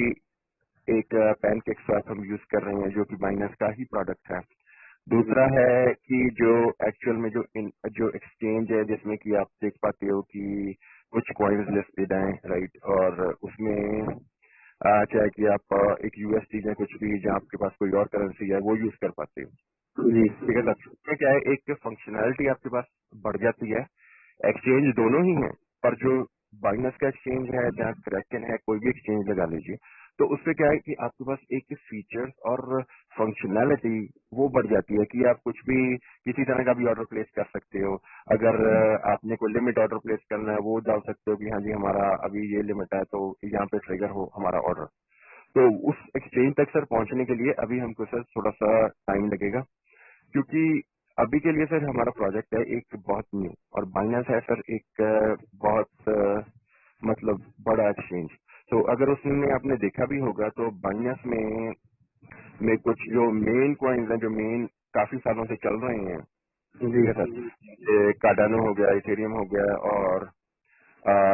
एक पैनकेक स्वैप हम यूज कर रहे हैं, जो कि बाइनस का ही प्रोडक्ट है। दूसरा है कि जो एक्चुअल में जो एक्सचेंज है, जिसमें कि आप देख पाते हो कि कुछ कॉइन्स लिस्टेड हैं, राइट, और उसमें चाहे कि आप एक यूएसडी या कुछ भी, जहाँ आपके पास कोई और करेंसी है, वो यूज कर पाते हो। जी ठीक है सर, इसमें क्या है, एक फंक्शनैलिटी आपके पास बढ़ जाती है। एक्सचेंज दोनों ही है, पर जो बाइनस का एक्सचेंज है, जहाँ क्रैकन है, कोई भी एक्सचेंज लगा लीजिए, तो उससे क्या है कि आपके पास एक फीचर्स और फंक्शनैलिटी वो बढ़ जाती है कि आप कुछ भी किसी तरह का भी ऑर्डर प्लेस कर सकते हो। अगर आपने कोई लिमिट ऑर्डर प्लेस करना है, वो डाल सकते हो कि हाँ जी हमारा अभी ये लिमिट है, तो यहाँ पे ट्रिगर हो हमारा ऑर्डर। तो उस एक्सचेंज तक सर पहुंचने के लिए अभी हमको सर थोड़ा सा टाइम लगेगा, क्योंकि अभी के लिए सर हमारा प्रोजेक्ट है एक बहुत न्यू, और बाइनेंस है सर एक बहुत मतलब बड़ा एक्सचेंज। तो अगर उसमें आपने देखा भी होगा, तो बाइनेंस में कुछ जो मेन कॉइन्स हैं, जो मेन काफी सालों से चल रहे हैं, जी ठीक है सर, कार्डानो हो गया, इथेरियम हो गया, और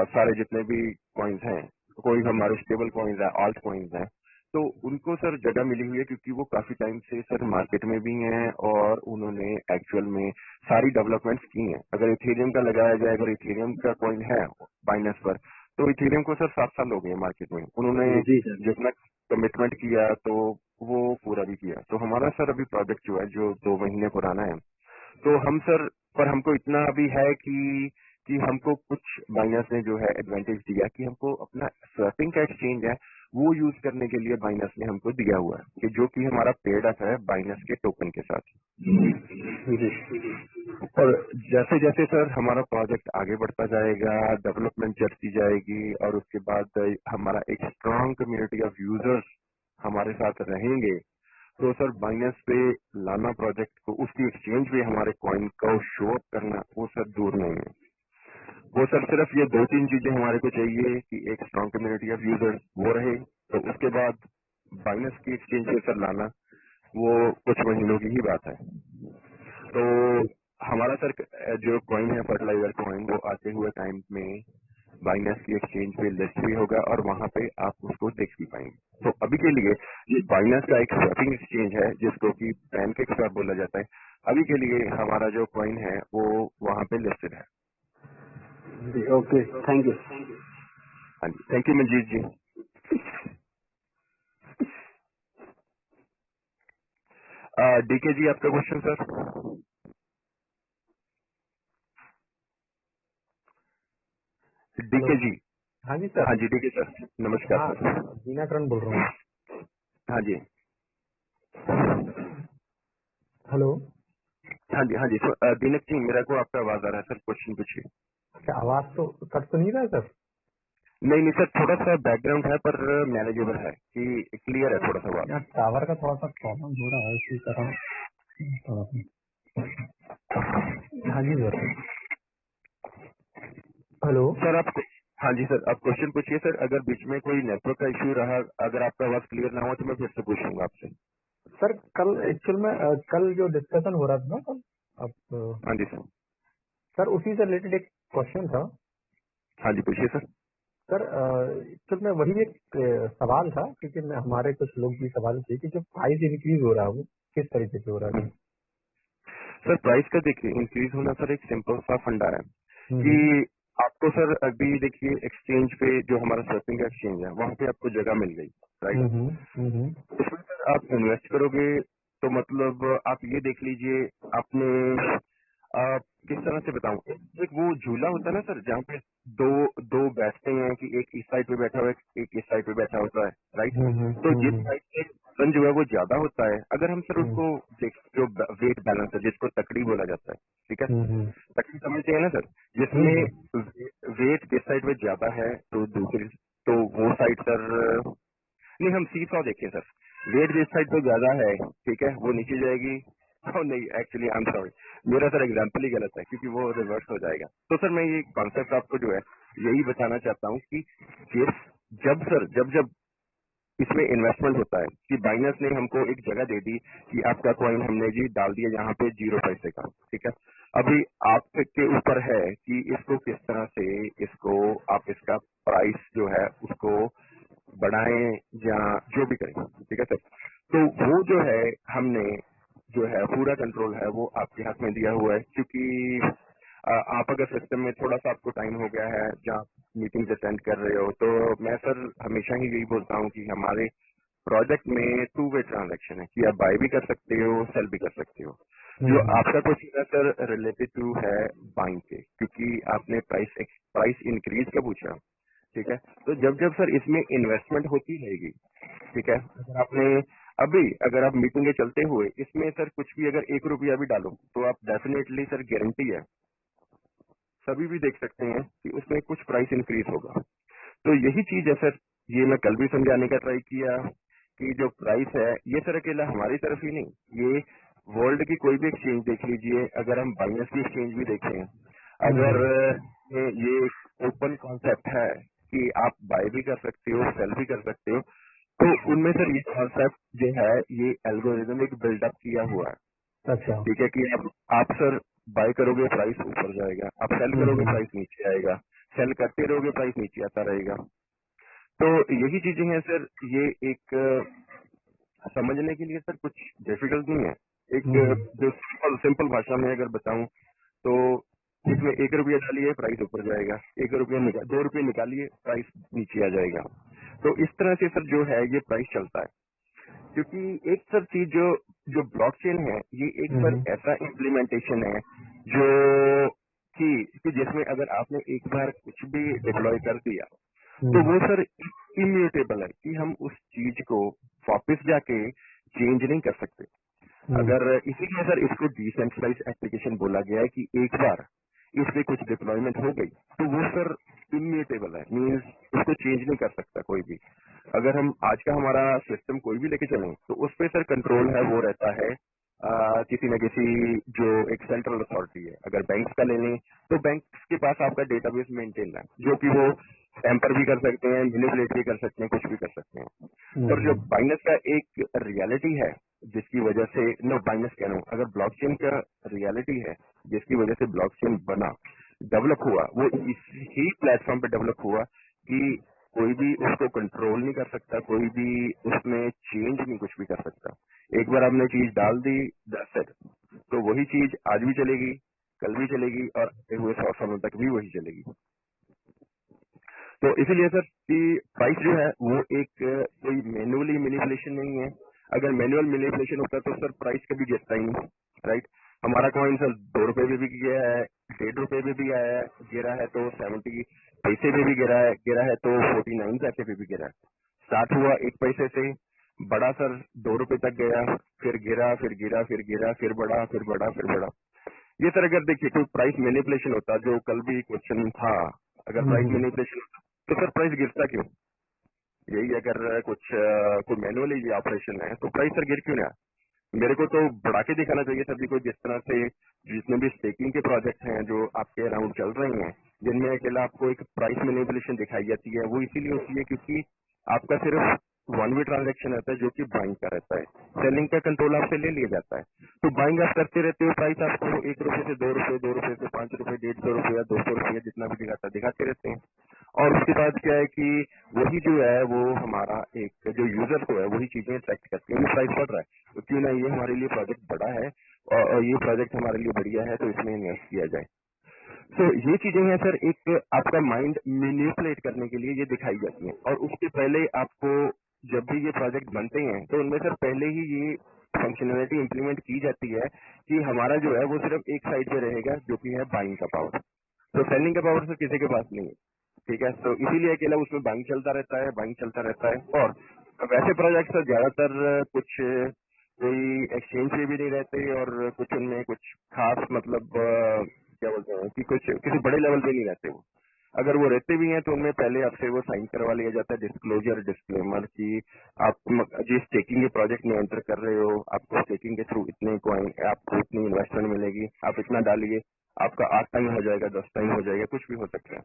सारे जितने भी कॉइन्स हैं, कोई हमारे स्टेबल कॉइन्स हैं, ऑल्ट कॉइन्स हैं, तो उनको सर जगह मिली हुई है, क्योंकि वो काफी टाइम से सर मार्केट में भी हैं, और उन्होंने एक्चुअल में सारी डेवलपमेंट्स की हैं। अगर इथेरियम का लगाया जाए, अगर इथेरियम का कॉइन है बाइनेंस पर, तो इथेरियम को सर 7 साल हो गए मार्केट में, उन्होंने जी सर। जितना कमिटमेंट किया तो वो पूरा भी किया। तो हमारा सर अभी प्रोजेक्ट जो है, जो 2 महीने पुराना है, तो हम सर, पर हमको इतना अभी है कि हमको कुछ बाइनस ने जो है एडवांटेज दिया कि हमको अपना स्वैपिंग का एक्सचेंज है वो यूज करने के लिए बाइनस ने हमको दिया हुआ है, कि जो कि हमारा पेड अप है बाइनस के टोकन के साथ। जी और जैसे जैसे सर हमारा प्रोजेक्ट आगे बढ़ता जाएगा, डेवलपमेंट चलती जाएगी, और उसके बाद हमारा एक स्ट्रांग कम्युनिटी ऑफ यूजर्स हमारे साथ रहेंगे, तो सर बाइनेंस पे लाना प्रोजेक्ट को, उसकी एक्सचेंज पे हमारे कॉइन को शो अप करना, वो सर दूर नहीं है। वो सर सिर्फ ये 2-3 चीजें हमारे को चाहिए कि एक स्ट्रांग कम्युनिटी ऑफ यूजर्स वो रहे, तो उसके बाद बाइनेंस की एक्सचेंज पे सर लाना वो कुछ महीनों की ही बात है। तो हमारा सर जो कॉइन है, फर्टिलाइजर कॉइन, वो आते हुए टाइम में बाइनेंस की एक्सचेंज पे लिस्ट भी होगा, और वहां पे आप उसको देख भी पाएंगे। तो अभी के लिए ये बाइनेंस का एक स्वैपिंग एक्सचेंज है, जिसको कि पैनकेक स्वैप बोला जाता है। अभी के लिए हमारा जो कॉइन है वो वहां पे लिस्टेड है। जी ओके, थैंक यू। हाँ जी, thank you Manjeet ji. DK ji, आपका question sir. Hello. DK ji. हाँ जी सर। हाँ जी डीके सर, नमस्कार हाँ, सर। दीनाकरण बोल रहा हूँ। हाँ जी, हेलो। हाँ जी, हाँ जी दीनक जी, मेरा को आपका आवाज आ रहा है सर, क्वेश्चन पूछिए। क्या आवाज तो कट तो नहीं रहा है सर? नहीं नहीं सर, थोड़ा सा बैकग्राउंड है, पर मैनेजेबल है, कि क्लियर है थोड़ा सा आवाज। यार टावर का थोड़ा सा प्रॉब्लम हो रहा है, इसी कारण थोड़ा सा। हाँ जी सर। हेलो। सर आप, हाँ जी सर, आप क्वेश्चन पूछिए सर। अगर बीच में कोई नेटवर्क का इश्यू रहा, अगर आपका आवाज क्लियर ना हो, तो मैं फिर से पूछूंगा आपसे। सर कल एक्चुअल में कल जो डिस्कशन हो रहा था ना कल, अब हाँ जी सर। सर उसी से रिलेटेड एक क्वेश्चन था। हाँ जी पूछिए सर। सर एक्चुअल में वही एक सवाल था, क्योंकि हमारे कुछ लोग भी सवाल किए कि जो प्राइस इंक्रीज हो रहा है वो किस तरीके से हो रहा है। सर प्राइस का देखिए, इंक्रीज होना सर एक सिंपल सा फंडा है कि हम्म आपको सर अभी देखिए एक्सचेंज पे, जो हमारा सर्फिंग का एक्सचेंज है, वहां पे आपको जगह मिल गई, राइट। हम्म। उसमें सर आप इन्वेस्ट करोगे, तो मतलब आप ये देख लीजिए, आपने किस तरह से बताऊं, एक वो झूला होता है ना सर, जहाँ पे दो दो बैठते हैं, कि एक इस साइड पे बैठा हुआ है, एक इस साइड पे बैठा होता है, राइट। तो जिस साइड पे वजन जो है वो ज्यादा होता है, अगर हम सर उसको देख, जो वेट बैलेंस है, जिसको तकड़ी बोला जाता है, ठीक है, तकड़ी समझते हैं ना सर, जिसमें वेट रेट जिस साइड पे ज्यादा है तो दूसरी, तो वो साइड सर नहीं, हम सी सॉ देखें सर, रेट जिस साइड पे ज्यादा है, ठीक है, वो नीचे जाएगी। oh, नहीं एक्चुअली आई एम सॉरी, मेरा सर एग्जाम्पल ही गलत है क्योंकि वो रिवर्स हो जाएगा। तो सर मैं ये कॉन्सेप्ट आपको जो है यही बताना चाहता हूँ कि जब इसमें इन्वेस्टमेंट होता है कि बाइनर्स ने हमको एक जगह दे दी कि आपका कॉइन हमने जी डाल दिया यहाँ पे 0 पैसे का, ठीक है। अभी आपके ऊपर है कि इसको किस तरह से आप इसका प्राइस जो है उसको बढ़ाएं या जो भी करें, ठीक है सर। तो वो जो है हमने जो है पूरा कंट्रोल है वो आपके हाथ में दिया हुआ है, क्योंकि आप अगर सिस्टम में थोड़ा सा आपको टाइम हो गया है जहाँ मीटिंग अटेंड कर रहे हो, तो मैं सर हमेशा ही यही बोलता हूँ कि हमारे प्रोजेक्ट में 2 वे ट्रांजैक्शन है कि आप बाय भी कर सकते हो, सेल भी कर सकते हो। जो आपका क्वेश्चन है सर रिलेटेड टू है बाइंग के, क्योंकि आपने प्राइस इंक्रीज का पूछा, ठीक है। तो जब सर इसमें इन्वेस्टमेंट होती रहेगी, ठीक है, अगर आप मीटिंग के चलते हुए इसमें सर कुछ भी अगर 1 रुपया भी डालो तो आप डेफिनेटली सर गारंटी है, सभी भी देख सकते हैं कि उसमें कुछ प्राइस इंक्रीज होगा। तो यही चीज है सर, ये मैं कल भी समझाने का ट्राई किया कि जो प्राइस है ये सर अकेला हमारी तरफ ही नहीं, ये वर्ल्ड की कोई भी एक्सचेंज देख लीजिए, अगर हम बाइनर्स की एक्सचेंज भी देखें, अगर ये ओपन कॉन्सेप्ट है कि आप बाय भी कर सकते हो, सेल भी कर सकते हो, तो उनमें सर ये कॉन्सेप्ट जो है ये एल्गोरिदम एक बिल्डअप किया हुआ है, अच्छा, ठीक है, कि आप सर बाय करोगे प्राइस ऊपर जाएगा, आप सेल करोगे प्राइस नीचे आएगा, सेल करते रहोगे प्राइस नीचे आता रहेगा। तो यही चीजें हैं सर, ये एक समझने के लिए सर कुछ डिफिकल्ट नहीं है। एक जो सिंपल भाषा में अगर बताऊं तो इसमें 1 रुपया डालिए प्राइस ऊपर जाएगा, 2 रुपये निकालिए प्राइस नीचे आ जाएगा। तो इस तरह से सर जो है ये प्राइस चलता है, क्योंकि एक सर चीज जो ब्लॉकचेन है ये एक सर ऐसा इम्प्लीमेंटेशन है जो कि जिसमें अगर आपने एक बार कुछ भी डिप्लॉय कर दिया तो वो सर इम्यूटेबल है कि हम उस चीज को वापस जाके चेंज नहीं कर सकते। अगर इसीलिए सर इसको डिसेंट्रलाइज एप्लीकेशन बोला गया है कि एक बार इस पे कुछ डिप्लॉयमेंट हो गई तो वो सर इम्यूटेबल है, मीन्स उसको चेंज नहीं कर सकता कोई भी। अगर हम आज का हमारा सिस्टम कोई भी लेके चलें तो उस पे सर कंट्रोल है वो रहता है किसी न किसी जो एक सेंट्रल अथॉरिटी है। अगर बैंक्स का ले लें तो बैंक्स के पास आपका डेटाबेस मेंटेन है जो कि वो टेम्पर भी कर सकते हैं, मैनिपुलेट भी कर सकते हैं, कुछ भी कर सकते हैं। और जो बाइनस का एक रियलिटी है जिसकी वजह से बाइनस कह रहा हूँ, अगर ब्लॉकचेन का रियलिटी है जिसकी वजह से ब्लॉकचेन बना, डेवलप हुआ, वो इसी प्लेटफॉर्म पे डेवलप हुआ कि कोई भी उसको कंट्रोल नहीं कर सकता, कोई भी उसमें चेंज नहीं कुछ भी कर सकता। एक बार आपने चीज डाल दी दैट्स इट, तो वही चीज आज भी चलेगी, कल भी चलेगी और आगे हुए 100 सालों तक भी वही चलेगी। तो इसीलिए सर कि प्राइस जो है वो एक कोई मैनुअली मैनिपुलेशन नहीं है। अगर मैनुअल मैनिपुलेशन होता तो सर प्राइस कभी गिरता ही नहीं, राइट। हमारा कॉइन सर 2 रुपए पे भी गया है, 1.5 रुपए पे भी आया है, गिरा है तो 70 पैसे पे भी गिरा है तो 49 पैसे पे भी गिरा है। स्टार्ट हुआ 1 पैसे से, बड़ा सर 2 रुपए तक गया, फिर गिरा, फिर गिरा, फिर गिरा, फिर बढ़ा, फिर बढ़ा, फिर बढ़ा। ये सर अगर देखिए कोई प्राइस मैनिपुलेशन होता, जो कल भी क्वेश्चन था, अगर प्राइस मैनिपुलेशन होता तो सर प्राइस गिरता क्यों? यही अगर कोई मैनुअली ये ऑपरेशन है तो प्राइस सर गिर क्यों ना? मेरे को तो बढ़ा के दिखाना चाहिए सभी को। जिस तरह से जितने भी स्टेकिंग के प्रोजेक्ट हैं जो आपके अराउंड चल रहे हैं, जिनमें अकेला आपको एक प्राइस मैनिपुलेशन दिखाई जाती है, वो इसीलिए होती है क्योंकि आपका सिर्फ 1 वे ट्रांजैक्शन रहता है जो कि बाइंग का रहता है, सेलिंग का कंट्रोल आपसे ले लिया जाता है। तो बाइंग आप करते रहते हो, प्राइस आपको 1 रुपए से 2 रुपए, 2 रुपए से 5 रुपए, 150 रुपया, 200 रुपया, जितना भी दिखाते रहते हैं। और उसके बाद क्या है कि वही जो है वो हमारा एक जो यूजर को है वही चीजें अट्रैक्ट करती है। प्राइस बढ़ रहा है तो क्यों ना ये हमारे लिए प्रोजेक्ट बड़ा है और ये प्रोजेक्ट हमारे लिए बढ़िया है तो इसमें इन्वेस्ट किया जाए। तो ये चीजें हैं सर, एक आपका माइंड मैनिपुलेट करने के लिए ये दिखाई जाती हैं। और उसके पहले आपको जब भी ये प्रोजेक्ट बनते हैं तो उनमें सर पहले ही ये फंक्शनैलिटी इंप्लीमेंट की जाती है कि हमारा जो है वो सिर्फ एक साइड पे रहेगा जो कि है बाइंग का पावर। तो सेलिंग का पावर सर किसी के पास नहीं है, ठीक है। तो इसीलिए अकेला उसमें बाइंग चलता रहता है। और वैसे प्रोजेक्ट सर ज्यादातर कुछ कोई एक्सचेंज पे भी नहीं रहते और कुछ उनमें कुछ खास मतलब क्या बोलते हैं कि कुछ किसी बड़े लेवल पे नहीं रहते वो। अगर वो रहते भी हैं तो उनमें पहले आपसे वो साइन करवा लिया जाता है डिस्क्लोजर डिस्क्लेमर की आप जिस स्टेकिंग के प्रोजेक्ट में एंटर कर रहे हो आपको स्टेकिंग के थ्रू इतने कॉइन आपको इतनी इन्वेस्टमेंट मिलेगी, आप इतना डालिए, आपका 8 टाइम हो जाएगा, 10 टाइम हो जाएगा, कुछ भी हो सकता है।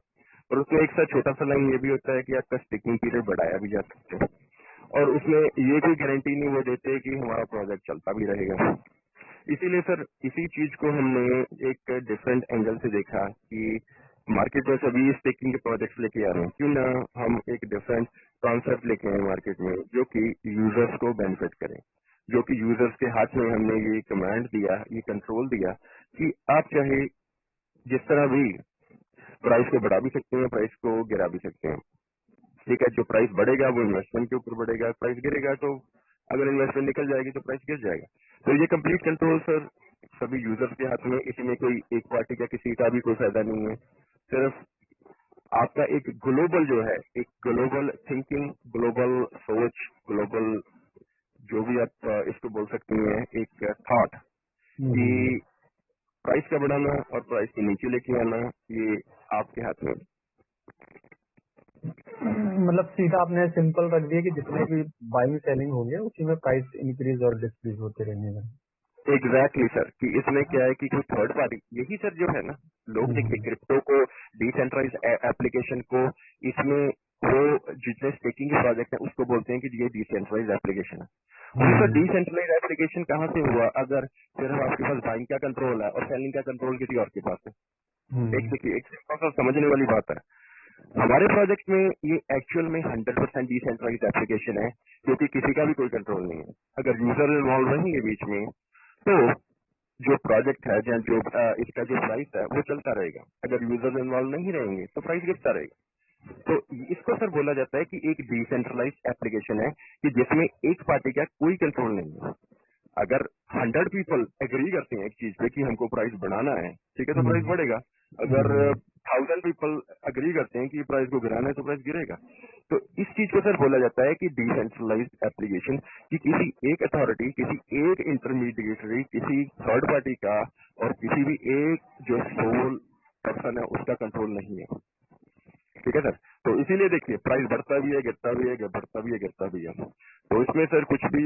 और उसमें एक साथ छोटा सा लाइन ये भी होता है कि आपका स्टेकिंग पीरियड बढ़ाया भी जा सकता है, और उसमें ये कोई गारंटी नहीं वो देते कि हमारा प्रोजेक्ट चलता भी रहेगा। इसीलिए सर इसी चीज को हमने एक डिफरेंट एंगल से देखा कि मार्केट में सभी स्टेकिंग के प्रोजेक्ट्स लेके आ रहे हैं, क्यों ना हम एक डिफरेंट कॉन्सेप्ट लेके आए मार्केट में जो कि यूजर्स को बेनिफिट करे, जो कि यूजर्स के हाथ में हमने ये कमांड दिया, ये कंट्रोल दिया कि आप चाहे जिस तरह भी प्राइस को बढ़ा भी सकते हैं, प्राइस को गिरा भी सकते हैं। ठीक है, जो प्राइस बढ़ेगा वो इन्वेस्टमेंट के ऊपर बढ़ेगा, प्राइस गिरेगा तो अगर इन्वेस्टमेंट निकल जाएगी तो प्राइस गिर जाएगा। तो ये कंप्लीट कंट्रोल सर सभी यूजर्स के हाथ में, इसमें कोई एक पार्टी का किसी का भी कोई फायदा नहीं है। सिर्फ आपका एक ग्लोबल जो है, एक ग्लोबल थिंकिंग, ग्लोबल सोच, ग्लोबल जो भी आप इसको बोल सकती हैं, एक थॉट कि प्राइस का बढ़ाना और प्राइस को नीचे लेके आना ये आपके हाथ में। मतलब सीधा आपने सिंपल रख दिया कि जितने भी बाइंग सेलिंग होंगे उसी में प्राइस इंक्रीज और डिक्रीज होते रहेंगे। एग्जैक्टली सर, कि इसमें क्या है कि कोई थर्ड पार्टी, यही सर जो है ना, लोग देखिए क्रिप्टो को, डिसेंट्रलाइज एप्लीकेशन को, इसमें वो जितने स्टेकिंग के प्रोजेक्ट है उसको बोलते हैं कि ये डिसेंट्रलाइज एप्लीकेशन है। तो सर डिसेंट्रलाइज एप्लीकेशन कहाँ से हुआ अगर सिर्फ आपके पास बाइंग का कंट्रोल है और सेलिंग का कंट्रोल किसी और के पास है। एक देखिए, एक सिंपल सा समझने वाली बात है, हमारे प्रोजेक्ट में ये एक्चुअल में 100% डिसेंट्रलाइज एप्लीकेशन है, क्योंकि किसी का भी कोई कंट्रोल नहीं है। अगर यूजर इन्वॉल्व रहेंगे बीच में तो जो प्रोजेक्ट है या जो इसका जो प्राइस है वो चलता रहेगा, अगर यूजर इन्वॉल्व नहीं रहेंगे तो प्राइस गिरता रहेगा। तो इसको सर बोला जाता है कि एक डिसेंट्रलाइज एप्लीकेशन है कि जिसमें एक पार्टी का कोई कंट्रोल नहीं है। अगर 100 पीपल एग्री करते हैं एक चीज पे कि हमको प्राइस बढ़ाना है, ठीक है, तो प्राइस बढ़ेगा। अगर 1000 पीपल एग्री करते हैं कि प्राइस को गिराना है तो प्राइस गिरेगा। तो इस चीज को सर बोला जाता है कि डिसेंट्रलाइज एप्लीकेशन, कि किसी एक अथॉरिटी, किसी एक इंटरमीडिएटरी, किसी थर्ड पार्टी का और किसी भी एक जो सोल पर्सन है उसका कंट्रोल नहीं है। ठीक है सर, तो इसीलिए देखिए प्राइस बढ़ता भी है, गिरता भी है, बढ़ता भी है, गिरता भी है। तो इसमें सर कुछ भी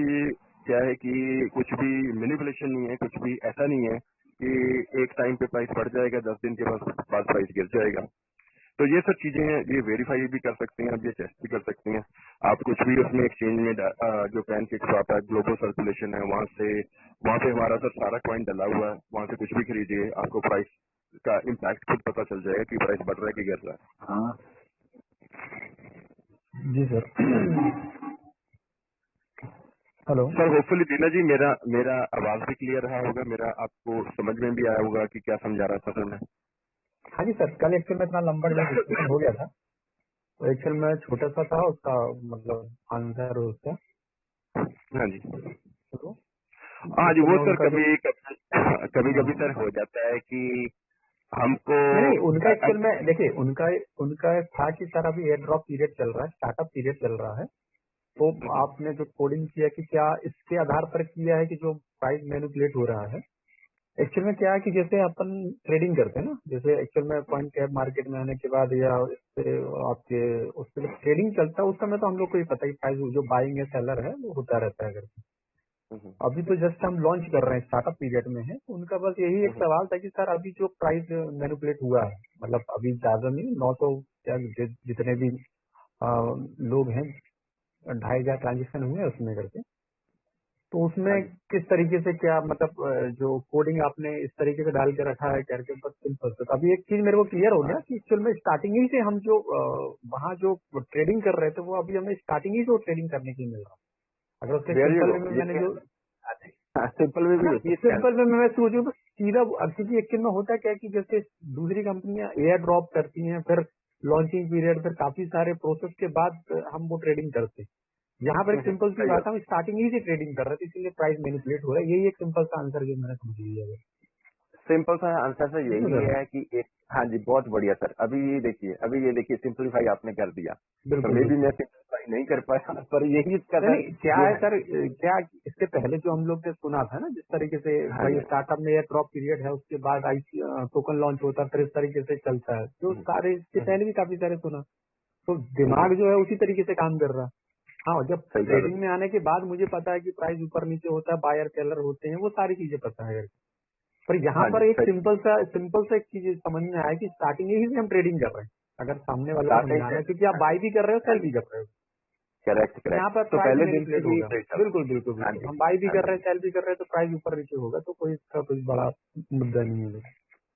क्या है कि कुछ भी मैनिपुलेशन नहीं है, कुछ भी ऐसा नहीं है कि एक टाइम पे प्राइस बढ़ जाएगा, 10 दिन के बाद प्राइस गिर जाएगा। तो ये सब चीजें हैं, ये वेरीफाई भी कर सकते हैं, आप ये टेस्ट भी कर सकते हैं। आप कुछ भी उसमें एक्सचेंज में जो पैनकेक्स आता है, ग्लोबल सर्कुलेशन है, वहां पे हमारा सर सारा कॉइन डला हुआ है, वहां से कुछ भी खरीदिए, आपको प्राइस का इम्पैक्ट खुद पता चल जाएगा कि प्राइस बढ़ रहा है कि गिर रहा है। हाँ जी सर। हेलो सर, होपफुली दीना जी मेरा आवाज भी क्लियर रहा होगा, मेरा आपको समझ में भी आया होगा कि क्या समझा रहा था सर मैं। हाँ जी सर, कल एक्चुअल में इतना लंबा जो डिस्कशन हो गया था तो एक्चुअल में छोटा सा था उसका मतलब आंसर उसका। हाँ जी, तो हाँ जी, एक्चुअल वो में सर उनका जो कभी सर हो जाता है कि हमको नहीं उनका एक्चुअल में देखिए उनका था कि सर अभी एयर ड्रॉप पीरियड चल रहा है, स्टार्टअप पीरियड चल रहा है, तो आपने जो कोडिंग किया कि क्या इसके आधार पर किया है कि जो प्राइस मैनिपुलेट हो रहा है। एक्चुअल में क्या है कि जैसे अपन ट्रेडिंग करते हैं ना, जैसे एक्चुअल में कॉइन कैप मार्केट में आने के बाद या इससे आपके उस पर ट्रेडिंग चलता है उस समय तो हम लोग को ही पता है प्राइस जो बाइंग है सेलर है वो होता रहता है करके। अभी तो जस्ट हम लॉन्च कर रहे हैं, स्टार्टअप पीरियड में है, तो उनका बस यही एक सवाल था कि सर अभी जो प्राइस मैनिपुलेट हुआ है, मतलब अभी ज्यादा नहीं 900 या जितने भी लोग हैं 2500 ट्रांजेक्शन हुए हैं उसमें करके, तो उसमें किस तरीके से क्या मतलब जो कोडिंग आपने इस तरीके से डाल के रखा है करके बस सिंपल। तो अभी एक चीज मेरे को क्लियर हो गया कि एक्चुअल में स्टार्टिंग ही से हम जो वहाँ जो ट्रेडिंग कर रहे थे वो अभी हमें स्टार्टिंग ही से ट्रेडिंग करने की मिल रहा है। अगर उसके सिंपल वे में मैंने जो सिंपल वे भी सिंपल वे में मैं सोचूं तो सीधा क्योंकि एक्चुअल में होता क्या है कि जैसे दूसरी कंपनियां एयर ड्रॉप करती हैं, फिर लॉन्चिंग पीरियड, फिर काफी सारे प्रोसेस के बाद हम वो ट्रेडिंग करते हैं। यहाँ पर एक सिंपल सी बात, हम स्टार्टिंग ही से ट्रेडिंग कर रहे थे, इसीलिए प्राइस मैनिपुलेट हो रहा है। यही एक सिंपल सा आंसर जो मैंने समझ लिया है। सिंपल सा आंसर सर ठीक है यही सर। है कि एक, हाँ जी बहुत बढ़िया सर। अभी ये देखिए सिंपलीफाई आपने कर दिया, तो बिल्कुल मे भी बिल्कुल। मैं सिंपलीफाई नहीं कर पाया, पर यही इसका नहीं सर नहीं, क्या जो है है। सर, क्या इससे पहले जो हम लोग ने सुना था ना, जिस तरीके से हाँ भाई जी। स्टार्टअप में एयर ड्रॉप पीरियड है, उसके बाद आई टोकन लॉन्च होता है, फिर इस तरीके से चलता है, जो सारे इससे पहले भी काफी सारे सुना। तो दिमाग जो है उसी तरीके से काम कर रहा है। हाँ, जब सही कहा ट्रेडिंग में आने के बाद मुझे पता है कि प्राइस ऊपर नीचे होता है, बायर सेलर होते हैं, वो सारी चीजें पता है। पर यहाँ हाँ पर जी एक सही। सिंपल सा एक चीज समझ में आया कि स्टार्टिंग ही से हम ट्रेडिंग कर रहे हैं, अगर सामने वाले को स्टार्टिंग समझाना से है, क्योंकि आप बाई भी कर रहे हो सेल भी कर रहे हो, करेक्ट तो यहाँ करेक्ट, पर तो प्राइस पहले दिन से मैनिपुलेट ही होगा। ट्रेड चल रहा बिल्कुल बिल्कुल है। हाँ बिल्कुल, जी। हम बाई भी हाँ कर रहे जी। हैं सेल भी कर रहे हैं, तो प्राइस ऊपर नीचे होगा, तो कोई इसका कोई बड़ा मुद्दा नहीं है।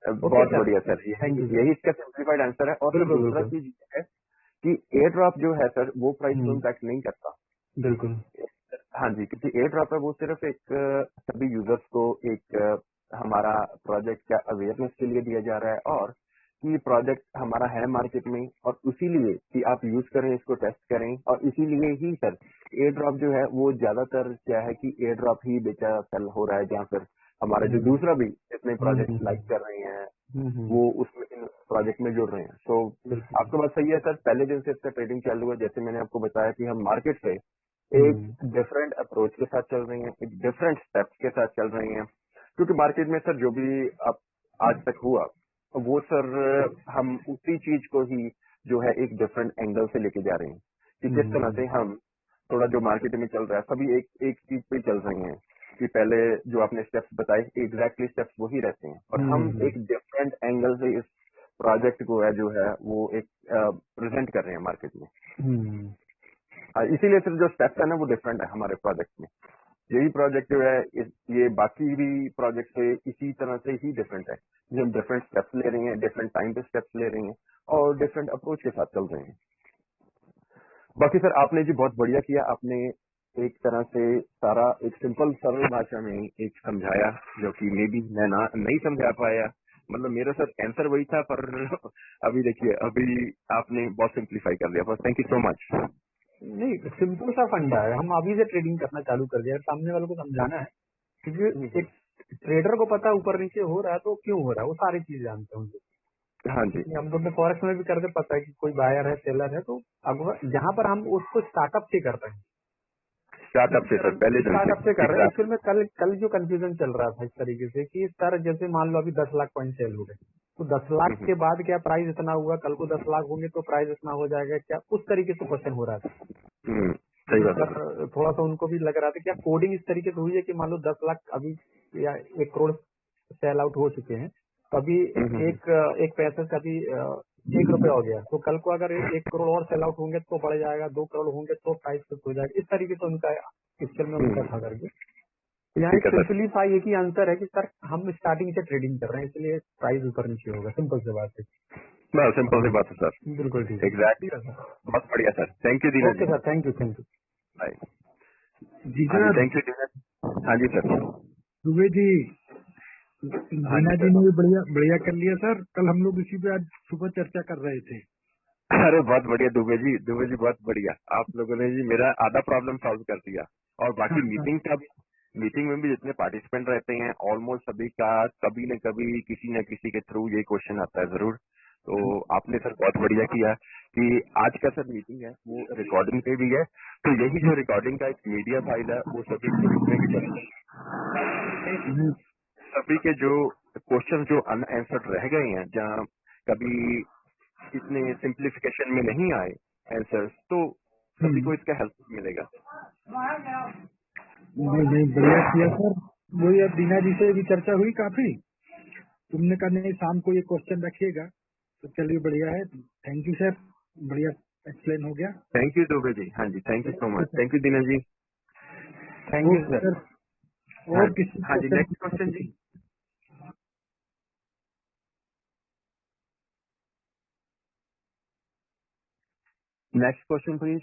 ओके बहुत सर, बढ़िया सर, थैंक यही यू सर। यही इसका सिंप्लीफाइड आंसर है। और सर बिल्कुल दूसरा बिल्कुल। चीज ये है कि एयर ड्रॉप जो है सर वो प्राइस को हम्म, इम्पैक्ट नहीं करता। बिल्कुल। हाँ जी, क्योंकि एयर ड्रॉप है वो सिर्फ एक सभी यूजर्स को एक हमारा प्रोजेक्ट का अवेयरनेस के लिए दिया जा रहा है, और कि प्रोजेक्ट हमारा है मार्केट में, और इसीलिए कि आप यूज करें, इसको टेस्ट करें, और इसीलिए ही सर एयर ड्रॉप जो है वो ज्यादातर क्या है कि एयर ड्रॉप ही बेचा सेल हो रहा है, जहाँ पर हमारा जो हम्म, दूसरा भी जितने हम्म, प्रोजेक्ट लाइक कर रहे हैं हम्म, वो उसमें इन प्रोजेक्ट में जुड़ रहे हैं। तो बिल्कुल। आपकी बात सही है सर, पहले दिन से इसका ट्रेडिंग चालू हुआ, जैसे मैंने आपको बताया कि हम मार्केट से एक हम्म, डिफरेंट अप्रोच के साथ चल रहे हैं, एक डिफरेंट स्टेप्स के साथ चल रहे हैं, क्योंकि मार्केट में सर जो भी अब आज तक हुआ वो सर हम उसी चीज को ही जो है एक डिफरेंट एंगल से लेके जा रहे हैं, कि किस तरह हम्म, से हम थोड़ा जो मार्केट में चल रहा है सभी एक एक चीज पे ही चल रहे हैं, कि पहले जो आपने स्टेप्स बताए एग्जैक्टली स्टेप्स वही रहते हैं, और हम हम्म, एक डिफरेंट एंगल से इस प्रोजेक्ट को है जो है वो एक प्रेजेंट कर रहे हैं मार्केट में। हम्म, इसीलिए सिर्फ जो स्टेप्स है ना वो डिफरेंट है हमारे प्रोजेक्ट में। यही प्रोजेक्ट जो है ये बाकी भी प्रोजेक्ट से इसी तरह से ही डिफरेंट है, कि हम डिफरेंट स्टेप्स ले रहे हैं, डिफरेंट टाइम पे स्टेप्स ले रहे हैं, और डिफरेंट अप्रोच के साथ चल रहे हैं। बाकी सर आपने जी बहुत बढ़िया किया, आपने एक तरह से सारा एक सिंपल सरल भाषा में एक समझाया, जो कि मे बी मैं ना नहीं समझा पाया, मतलब मेरा सर आंसर वही था, पर अभी देखिए अभी आपने बहुत सिंप्लीफाई कर दिया, बस थैंक यू सो मच। नहीं, सिंपल सा फंडा है, हम अभी से ट्रेडिंग करना चालू कर दिया, सामने वालों को समझाना है, क्योंकि एक ट्रेडर को पता है ऊपर नीचे हो रहा है तो क्यों हो रहा है, वो सारी चीज जानते हैं उनको। हाँ जी। हम लोग ने फॉरेक्स में भी करते पता है कि कोई बायर है सेलर है, तो अब जहाँ पर हम उसको स्टार्टअप से कर रहे हैं, स्टार्टअप से सर पहले दिन से स्टार्टअप से कर रहे हैं। एग्जैक्ट। एक्चुअल में कल कल जो कंफ्यूजन चल रहा था इस तरीके से कि सर जैसे मान लो अभी 10 लाख पॉइंट सेल हो गए, तो 10 लाख के बाद क्या प्राइस इतना हुआ, कल को 10 लाख होंगे तो प्राइस इतना हो जाएगा क्या, उस तरीके से क्वेश्चन हो रहा था। सही तो बात है सर सर। थोड़ा सा उनको भी लग रहा था कि कोडिंग इस तरीके से हुई है कि मान लो 10 लाख अभी या 1 करोड़ सेल आउट हो चुके हैं, तो अभी एक एक पैसे का भी 1 रुपया हो गया, तो कल को अगर 1 करोड़ और सेल आउट होंगे तो बढ़ जाएगा, 2 करोड़ होंगे तो प्राइस फिक्स हो जाएगा, इस तरीके से उनका एक्चुअल में उनका था करके। तो यहाँ ठीक एक है सर। सिंपलीफाई एक ही आंसर है कि सर हम स्टार्टिंग से ट्रेडिंग कर रहे हैं, इसलिए प्राइस ऊपर नीचे होगा, सिंपल सी बात है। बस सिंपल सी बात है सर। बिल्कुल ठीक है, एग्जैक्टली। ठीक है सर। बहुत बढ़िया sir, thank you Dina okay ji. Sir, thank you thank you. Bye. जी हाँ जी sir. Thank you Dina ji. हाँ जी सर। दुबे जी, हाँ जीना जी जी सर। ने भी बढ़िया बढ़िया कर लिया सर, कल हम लोग इसी पे आज सुबह चर्चा कर रहे थे। अरे बहुत बढ़िया दुबे जी बहुत बढ़िया, आप लोगों ने जी मेरा आधा प्रॉब्लम सॉल्व कर दिया। और बाकी मीटिंग का भी, मीटिंग में भी जितने पार्टिसिपेंट रहते हैं ऑलमोस्ट सभी का कभी न कभी किसी न किसी के थ्रू ये क्वेश्चन आता है जरूर। तो आपने सर बहुत बढ़िया किया कि आज का सर मीटिंग है वो रिकॉर्डिंग पे भी है, तो यही जो रिकॉर्डिंग का एक मीडिया फाइल है वो सभी ग्रुप में भी चलेगा, ताकि हम्म, सभी के जो क्वेश्चन जो अनआंसर्ड रह गए हैं, जहाँ कभी इतने सिंप्लीफिकेशन में नहीं आए आंसर्स, तो सभी को इसका हेल्प मिलेगा। नहीं नहीं, बढ़िया किया सर। वही अब दीना जी से भी चर्चा हुई काफी, तुमने कहा नहीं शाम को ये क्वेश्चन रखिएगा, तो चलिए बढ़िया है। थैंक यू सर, बढ़िया एक्सप्लेन हो गया। Thank you Dubey ji. हाँ जी thank you so much, thank you Dina ji. Thank you okay sir. Sir, हाँ और किसी हाँ जी, क्वेश्चन नेक्स्ट क्वेश्चन जी। Next question please.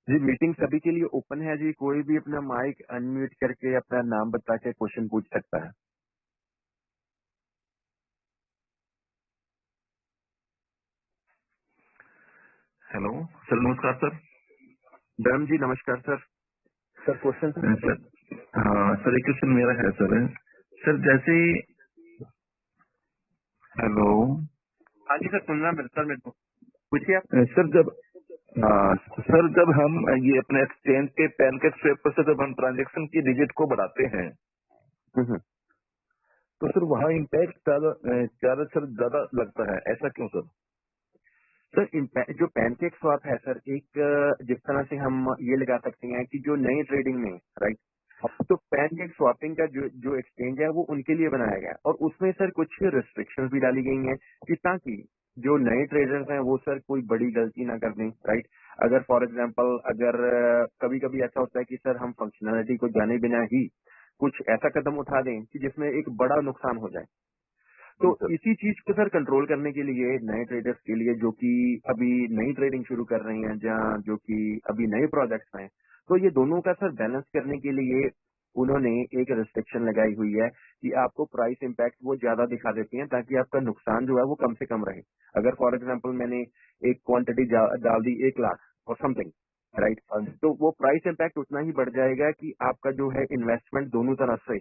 जी मीटिंग सभी के लिए ओपन है जी, कोई भी अपना माइक अनम्यूट करके अपना नाम बता के क्वेश्चन पूछ सकता है। हेलो सर, नमस्कार सर। धर्म जी नमस्कार सर। सर क्वेश्चन सर हाँ सर, एक क्वेश्चन मेरा है सर जैसे हेलो। हाँ जी सर, सुनना सर, मेरे को पूछिए आप। सर जब हम ये अपने एक्सचेंज के पैनकेक स्वैप पर से जब हम ट्रांजेक्शन की डिजिट को बढ़ाते हैं तो सर वहाँ इम्पैक्ट ज्यादा सर ज्यादा लगता है, ऐसा क्यों सर? सर जो पैनकेक स्वैप है सर, एक जिस तरह से हम ये लगा सकते हैं कि जो नई ट्रेडिंग में, राइट, तो पैनकेक स्वैपिंग का जो एक्सचेंज है वो उनके लिए बनाया गया है और उसमें सर कुछ रिस्ट्रिक्शंस भी डाली गई हैं कि ताकि जो नए ट्रेडर्स हैं वो सर कोई बड़ी गलती ना कर दें, राइट। अगर फॉर एग्जांपल अगर कभी कभी ऐसा होता है कि सर हम फंक्शनैलिटी को जाने बिना ही कुछ ऐसा कदम उठा दें कि जिसमें एक बड़ा नुकसान हो जाए, तो इसी चीज को सर कंट्रोल करने के लिए नए ट्रेडर्स के लिए जो कि अभी नई ट्रेडिंग शुरू कर रहे हैं, जहाँ जो कि अभी नए प्रोजेक्ट्स हैं, तो ये दोनों का सर बैलेंस करने के लिए उन्होंने एक रिस्ट्रिक्शन लगाई हुई है कि आपको प्राइस इम्पैक्ट वो ज्यादा दिखा देती हैं ताकि आपका नुकसान जो है वो कम से कम रहे। अगर फॉर एग्जांपल मैंने एक क्वांटिटी डाल दी 1 लाख और समथिंग, राइट, तो वो प्राइस इम्पैक्ट उतना ही बढ़ जाएगा कि आपका जो है इन्वेस्टमेंट दोनों तरह से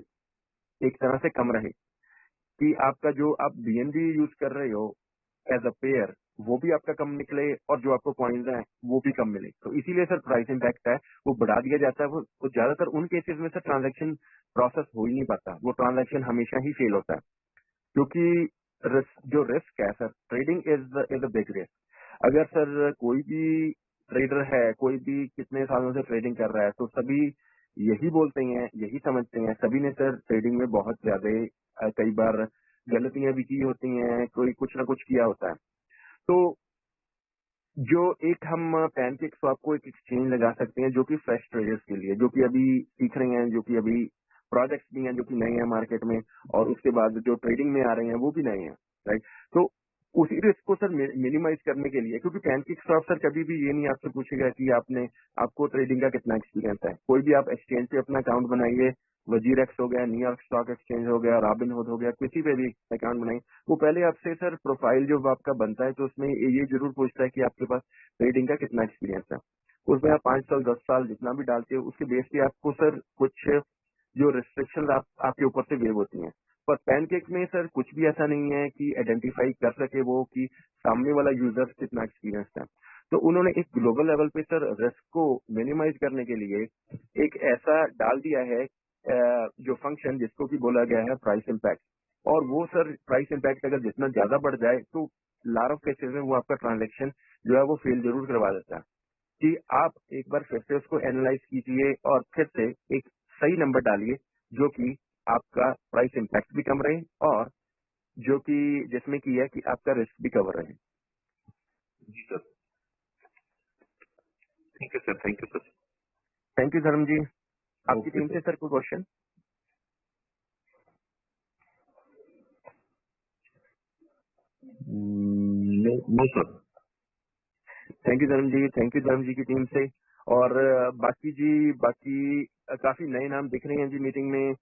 एक तरह से कम रहे, कि आपका जो आप बीएनबी यूज कर रहे हो एज अ पेयर वो भी आपका कम निकले और जो आपको पॉइंट्स हैं वो भी कम मिले। तो इसीलिए सर प्राइस इम्पैक्ट है वो बढ़ा दिया जाता है। वो ज्यादातर उन केसेस में सर ट्रांजैक्शन प्रोसेस हो ही नहीं पाता, वो ट्रांजैक्शन हमेशा ही फेल होता है, क्योंकि जो रिस्क है sir, trading is a big risk. अगर सर कोई भी ट्रेडर है, कोई भी कितने सालों से ट्रेडिंग कर रहा है, तो सभी यही बोलते हैं, यही समझते हैं, सभी ने सर ट्रेडिंग में बहुत ज्यादा कई बार गलतियां भी की होती हैं, कोई कुछ ना कुछ किया होता है। तो जो एक हम पैनकेक स्वैप को एक एक्सचेंज लगा सकते हैं जो कि फ्रेश ट्रेडर्स के लिए, जो कि अभी सीख रहे हैं, जो कि अभी प्रोजेक्ट्स भी हैं जो कि नए हैं मार्केट में, और उसके बाद जो ट्रेडिंग में आ रहे हैं वो भी नए हैं, राइट। तो उसी रिस्क को सर मिनिमाइज करने के लिए, क्योंकि पैनकेक स्वैप सर कभी भी ये नहीं आपसे पूछेगा कि आपको ट्रेडिंग का कितना एक्सपीरियंस है। कोई भी आप एक्सचेंज पे अपना अकाउंट बनाइए, वजीरेक्स हो गया, न्यूयॉर्क स्टॉक एक्सचेंज हो गया, रॉबिनहुड हो गया, किसी पे भी अकाउंट बनाइए, वो पहले आपसे सर प्रोफाइल जो आपका बनता है तो उसमें ये जरूर पूछता है कि आपके पास ट्रेडिंग का कितना एक्सपीरियंस है। उसमें आप 5 साल 10 साल जितना भी डालते हो उसके बेस पे आपको सर कुछ जो रिस्ट्रिक्शन आपके ऊपर से वेव होती हैं। पर पैनकेक में सर कुछ भी ऐसा नहीं है कि आइडेंटिफाई कर सके वो कि सामने वाला यूजर कितना एक्सपीरियंस है। तो उन्होंने एक ग्लोबल लेवल पे सर रिस्क को मिनिमाइज करने के लिए एक ऐसा डाल दिया है जो फंक्शन जिसको कि बोला गया है प्राइस इम्पैक्ट। और वो सर प्राइस इम्पैक्ट अगर जितना ज्यादा बढ़ जाए तो लार ऑफ केसेस में वो आपका ट्रांजेक्शन जो है वो फेल जरूर करवा देता है। कि आप एक बार फिर से उसको एनालाइज कीजिए और फिर से एक सही नंबर डालिए जो कि आपका प्राइस इम्पैक्ट भी कम रहे और जो कि जिसमें की है कि आपका रिस्क भी कवर रहे। जी सर, ठीक है sir, thank you sir. Thank you Dharm ji. आपकी ओके टीम सर। से सर कोई question? No sir. Thank you Dharm ji, thank you Dharm जी की टीम से। और बाकी काफी नए नाम दिख रहे हैं जी मीटिंग में।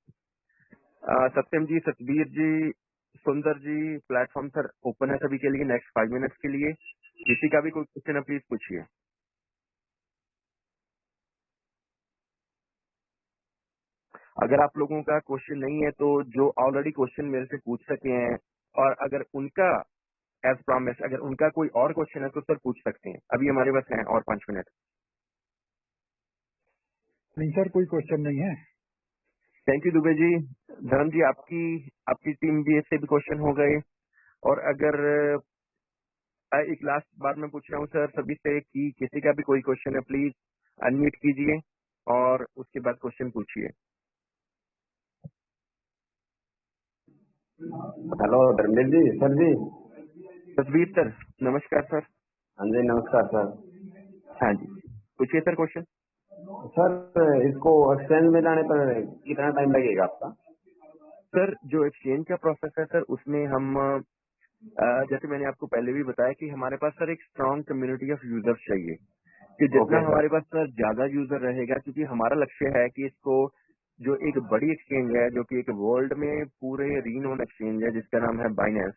सत्यम जी, सतबीर जी, सुंदर जी, प्लेटफॉर्म सर ओपन है सभी के लिए नेक्स्ट 5 मिनट्स के लिए। किसी का भी कोई क्वेश्चन है प्लीज पूछिए। अगर आप लोगों का क्वेश्चन नहीं है तो जो ऑलरेडी क्वेश्चन मेरे से पूछ सके हैं, और अगर उनका एज प्रॉमिस अगर उनका कोई और क्वेश्चन है तो सर पूछ सकते हैं। अभी हमारे पास है और 5 मिनट। नहीं सर, कोई क्वेश्चन नहीं है। थैंक यू दुबे जी। धर्म जी, आपकी टीम भी से भी क्वेश्चन हो गए। और अगर एक लास्ट बार मैं पूछ रहा हूँ सर सभी से कि किसी का भी कोई क्वेश्चन है प्लीज अनम्यूट कीजिए और उसके बाद क्वेश्चन पूछिए। हेलो धर्मेश जी, सर जी। तस्वीर सर, नमस्कार सर। हाँ जी, नमस्कार सर। हाँ जी, पूछिए सर क्वेश्चन। सर इसको एक्सचेंज में लाने पर कितना टाइम लगेगा आपका? सर जो एक्सचेंज का प्रोसेस है सर उसमें हम जैसे मैंने आपको पहले भी बताया कि हमारे पास सर एक स्ट्रांग कम्युनिटी ऑफ यूजर्स चाहिए, कि जितना हमारे पास सर ज्यादा यूजर रहेगा, क्योंकि हमारा लक्ष्य है कि इसको जो एक बड़ी एक्सचेंज है जो कि एक वर्ल्ड में पूरे रीनोन एक्सचेंज है जिसका नाम है बाइनेंस,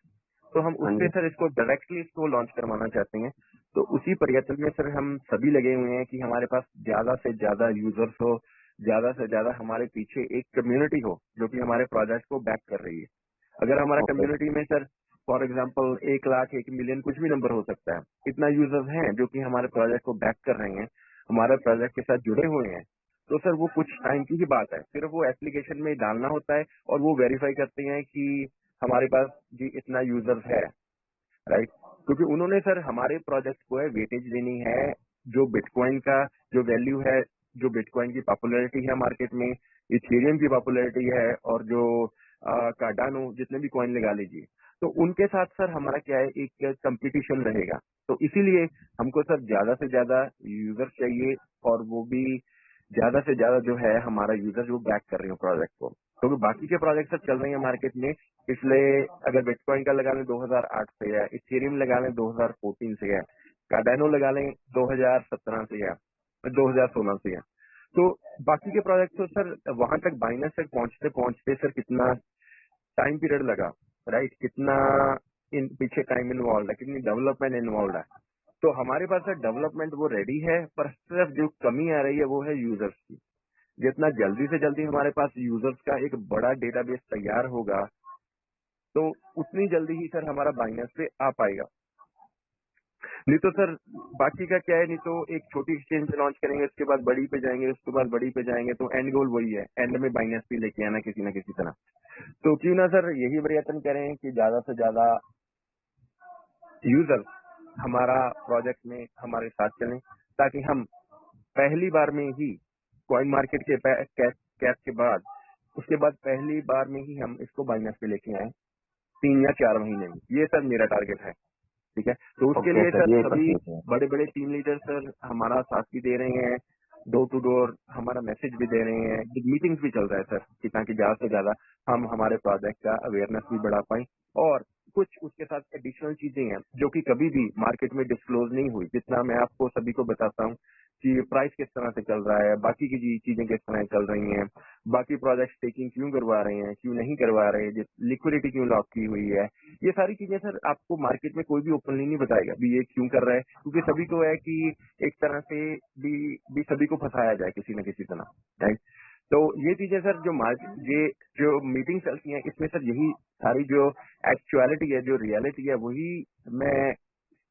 तो हम उससे सर इसको डायरेक्टली इसको लॉन्च करवाना चाहते हैं। तो उसी प्रयत्न में सर हम सभी लगे हुए हैं कि हमारे पास ज्यादा से ज्यादा यूजर्स हो ज्यादा से ज्यादा हमारे पीछे एक कम्युनिटी हो जो कि हमारे प्रोजेक्ट को बैक कर रही है। अगर हमारा ओके कम्युनिटी में sir for example 1 lakh 1 million कुछ भी नंबर हो सकता है, इतना यूजर्स हैं जो कि हमारे प्रोजेक्ट को बैक कर रहे हैं, हमारे प्रोजेक्ट के साथ जुड़े हुए हैं, तो सर वो कुछ टाइम की ही बात है। सिर्फ वो एप्लीकेशन में डालना होता है और वो वेरीफाई करते हैं कि हमारे पास जी इतना यूजर्स है, राइट। क्योंकि उन्होंने सर हमारे प्रोजेक्ट को है वेटेज देनी है, जो बिटकॉइन का जो वैल्यू है, जो बिटकॉइन की पॉपुलैरिटी है मार्केट में, इथेरियम की पॉपुलैरिटी है, और जो कार्डानो जितने भी कॉइन लगा लीजिए, तो उनके साथ सर हमारा क्या है, एक कंपटीशन रहेगा। तो इसीलिए हमको सर ज्यादा से ज्यादा यूजर चाहिए, और वो भी ज्यादा से ज्यादा जो है हमारा यूजर जो बैक कर रहे हो प्रोजेक्ट को, क्योंकि बाकी के प्रोजेक्ट सर चल रहे हैं मार्केट में। इसलिए अगर बिटकॉइन का लगा लें 2008 से है, इथेरियम लगा लें 2014 से है, कार्डानो लगा लें 2017 से है, 2016 से है, तो बाकी के प्रोजेक्ट तो सर वहां तक बाइनेंस तक पहुंचते पहुंचते सर कितना टाइम पीरियड लगा, राइट, कितना इन पीछे टाइम इन्वॉल्व है, कितनी डेवलपमेंट इन्वॉल्व है। तो हमारे पास सर डेवलपमेंट वो रेडी है, पर सिर्फ जो कमी आ रही है वो है यूजर्स की। जितना जल्दी से जल्दी हमारे पास यूजर्स का एक बड़ा डेटाबेस तैयार होगा, तो उतनी जल्दी ही सर हमारा बाइनेंस पे आ पाएगा। नहीं तो सर बाकी का क्या है, नहीं तो एक छोटी एक्सचेंज लॉन्च करेंगे, उसके बाद बड़ी पे जाएंगे, उसके बाद बड़ी पे जाएंगे, तो एंड गोल वही है, एंड में बाइनेंस पे लेके आना किसी ना किसी तरह। तो क्यों ना सर यही प्रयत्न करें कि ज्यादा से ज्यादा यूजर हमारा प्रोजेक्ट में हमारे साथ चलें, ताकि हम पहली बार में ही कॉइन मार्केट के कैप के बाद, उसके बाद पहली बार में ही हम इसको बाइनेंस पे लेके आए 3 या 4 महीने में। ये सर मेरा टारगेट है, ठीक है। तो उसके ओके लिए सर, सर ये सभी परफेक्ट है। बड़े बड़े टीम लीडर सर हमारा साथ भी दे रहे हैं, डोर टू डोर हमारा मैसेज भी दे रहे हैं, मीटिंग्स भी चल रहा है सर, कि ताकि ज्यादा से ज्यादा हम हमारे प्रोजेक्ट का अवेयरनेस भी बढ़ा पाएं। और कुछ उसके साथ एडिशनल चीजें हैं जो कि कभी भी मार्केट में डिस्क्लोज नहीं हुई, जितना मैं आपको सभी को बताता हूँ कि प्राइस किस तरह से चल रहा है, बाकी की चीजें किस तरह चल रही हैं, बाकी प्रोजेक्ट टेकिंग क्यों करवा रहे हैं, क्यों नहीं करवा रहे हैं, लिक्विडिटी क्यों लॉक की हुई है, ये सारी चीजें सर आपको मार्केट में कोई भी ओपनली नहीं बताएगा भी ये क्यों कर रहा है, क्योंकि सभी को है कि एक तरह से भी सभी को फंसाया जाए किसी न किसी तरह, राइट। तो ये चीजें सर जो मार्केट ये जो मीटिंग चलती हैं, इसमें सर यही सारी जो एक्चुअलिटी है, जो रियलिटी है, वही मैं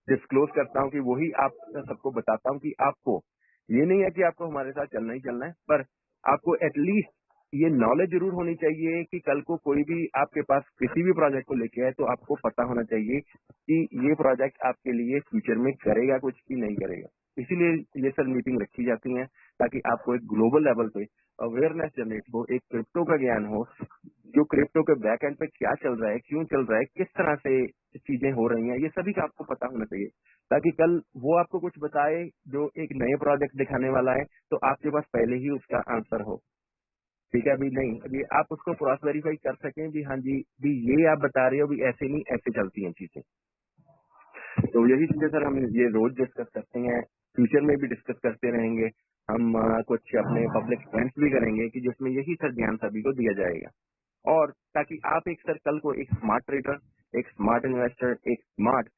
डिस्क्लोज करता हूँ, कि वही आप सबको बताता हूँ कि आपको ये नहीं है कि आपको हमारे साथ चलना ही चलना है, पर आपको एटलीस्ट ये नॉलेज जरूर होनी चाहिए कि कल को कोई भी आपके पास किसी भी प्रोजेक्ट को लेके आए, तो आपको पता होना चाहिए कि ये प्रोजेक्ट आपके लिए फ्यूचर में करेगा कुछ की नहीं करेगा। इसीलिए ये सर मीटिंग रखी जाती है, ताकि आपको एक ग्लोबल लेवल पे अवेयरनेस जनरेट हो, एक क्रिप्टो का ज्ञान हो, जो क्रिप्टो के बैक एंड पे क्या चल रहा है, क्यों चल रहा है, किस तरह से चीजें हो रही हैं, ये सभी का आपको पता होना चाहिए, ताकि कल वो आपको कुछ बताए जो एक नए प्रोजेक्ट दिखाने वाला है, तो आपके पास पहले ही उसका आंसर हो, ठीक है। अभी नहीं, अभी आप उसको क्रॉस वेरीफाई कर सकें भी, हाँ जी भी ये आप बता रहे हो भी ऐसे नहीं, ऐसे चलती हैं चीजें। तो यही चीजें सर हम ये रोज डिस्कस करते हैं, फ्यूचर में भी डिस्कस करते रहेंगे। हम कुछ अपने पब्लिक इवेंट्स भी करेंगे कि जिसमें यही सर ज्ञान सभी को दिया जाएगा, और ताकि आप एक सर कल को एक स्मार्ट ट्रेडर, एक स्मार्ट इन्वेस्टर, एक स्मार्ट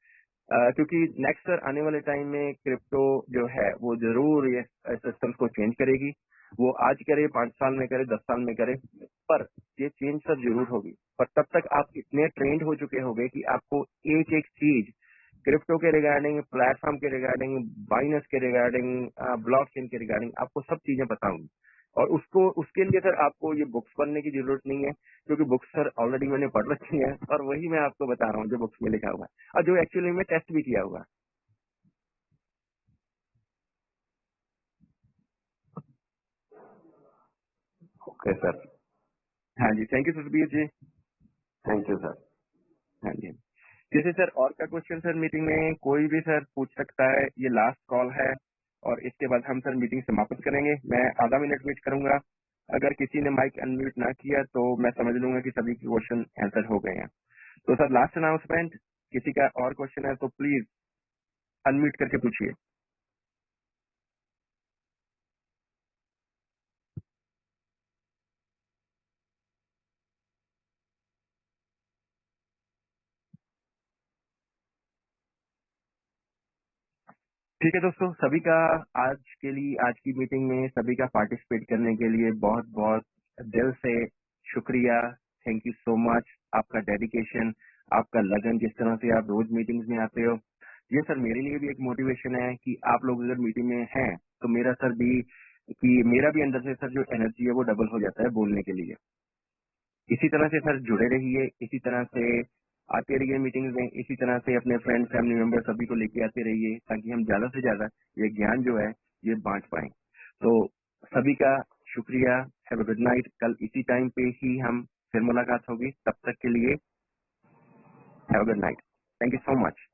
क्योंकि नेक्स्ट सर आने वाले टाइम में क्रिप्टो जो है वो जरूर ये सिस्टम को चेंज करेगी। वो आज करे, 5 साल में करे, 10 साल में करे, पर ये चेंज सर जरूर होगी। पर तब तक आप इतने ट्रेंड हो चुके होंगे कि आपको एक एक चीज क्रिप्टो के रिगार्डिंग, प्लेटफॉर्म के रिगार्डिंग, बाइनेंस के रिगार्डिंग, ब्लॉकचेन के रिगार्डिंग आपको सब चीजें पता होंगी। और उसको उसके लिए सर आपको ये बुक्स पढ़ने की जरूरत नहीं है, क्योंकि बुक्स सर ऑलरेडी मैंने पढ़ रखी है, और वही मैं आपको बता रहा हूँ जो बुक्स में लिखा हुआ है, और जो एक्चुअली में टेस्ट भी किया हुआ है। ओके सर, हाँ जी, thank you Sukhbir ji. Thank you sir. हाँ जी, जैसे सर और का क्वेश्चन सर मीटिंग में कोई भी सर पूछ सकता है, ये लास्ट कॉल है, और इसके बाद हम सर मीटिंग समाप्त करेंगे। मैं आधा मिनट वेट करूंगा, अगर किसी ने माइक अनम्यूट ना किया तो मैं समझ लूंगा कि सभी के क्वेश्चन आंसर हो गए हैं। तो सर लास्ट अनाउंसमेंट, किसी का और क्वेश्चन है तो प्लीज अनम्यूट करके पूछिए। ठीक है दोस्तों, सभी का आज की मीटिंग में सभी का पार्टिसिपेट करने के लिए बहुत बहुत दिल से शुक्रिया। Thank you so much. आपका डेडिकेशन, आपका लगन, जिस तरह से आप रोज मीटिंग्स में आते हो, ये सर मेरे लिए भी एक मोटिवेशन है कि आप लोग अगर मीटिंग में हैं तो मेरा भी अंदर से सर जो एनर्जी है वो डबल हो जाता है बोलने के लिए। इसी तरह से सर जुड़े रहिए, इसी तरह से आते रहिए मीटिंग्स में, इसी तरह से अपने फ्रेंड फैमिली मेंबर सभी को लेके आते रहिए ताकि हम ज्यादा से ज्यादा ये ज्ञान जो है ये बांट पाए। तो सभी का शुक्रिया। Have a good night. कल इसी टाइम पे ही हम फिर मुलाकात होगी। तब तक के लिए have a good night. Thank you so much.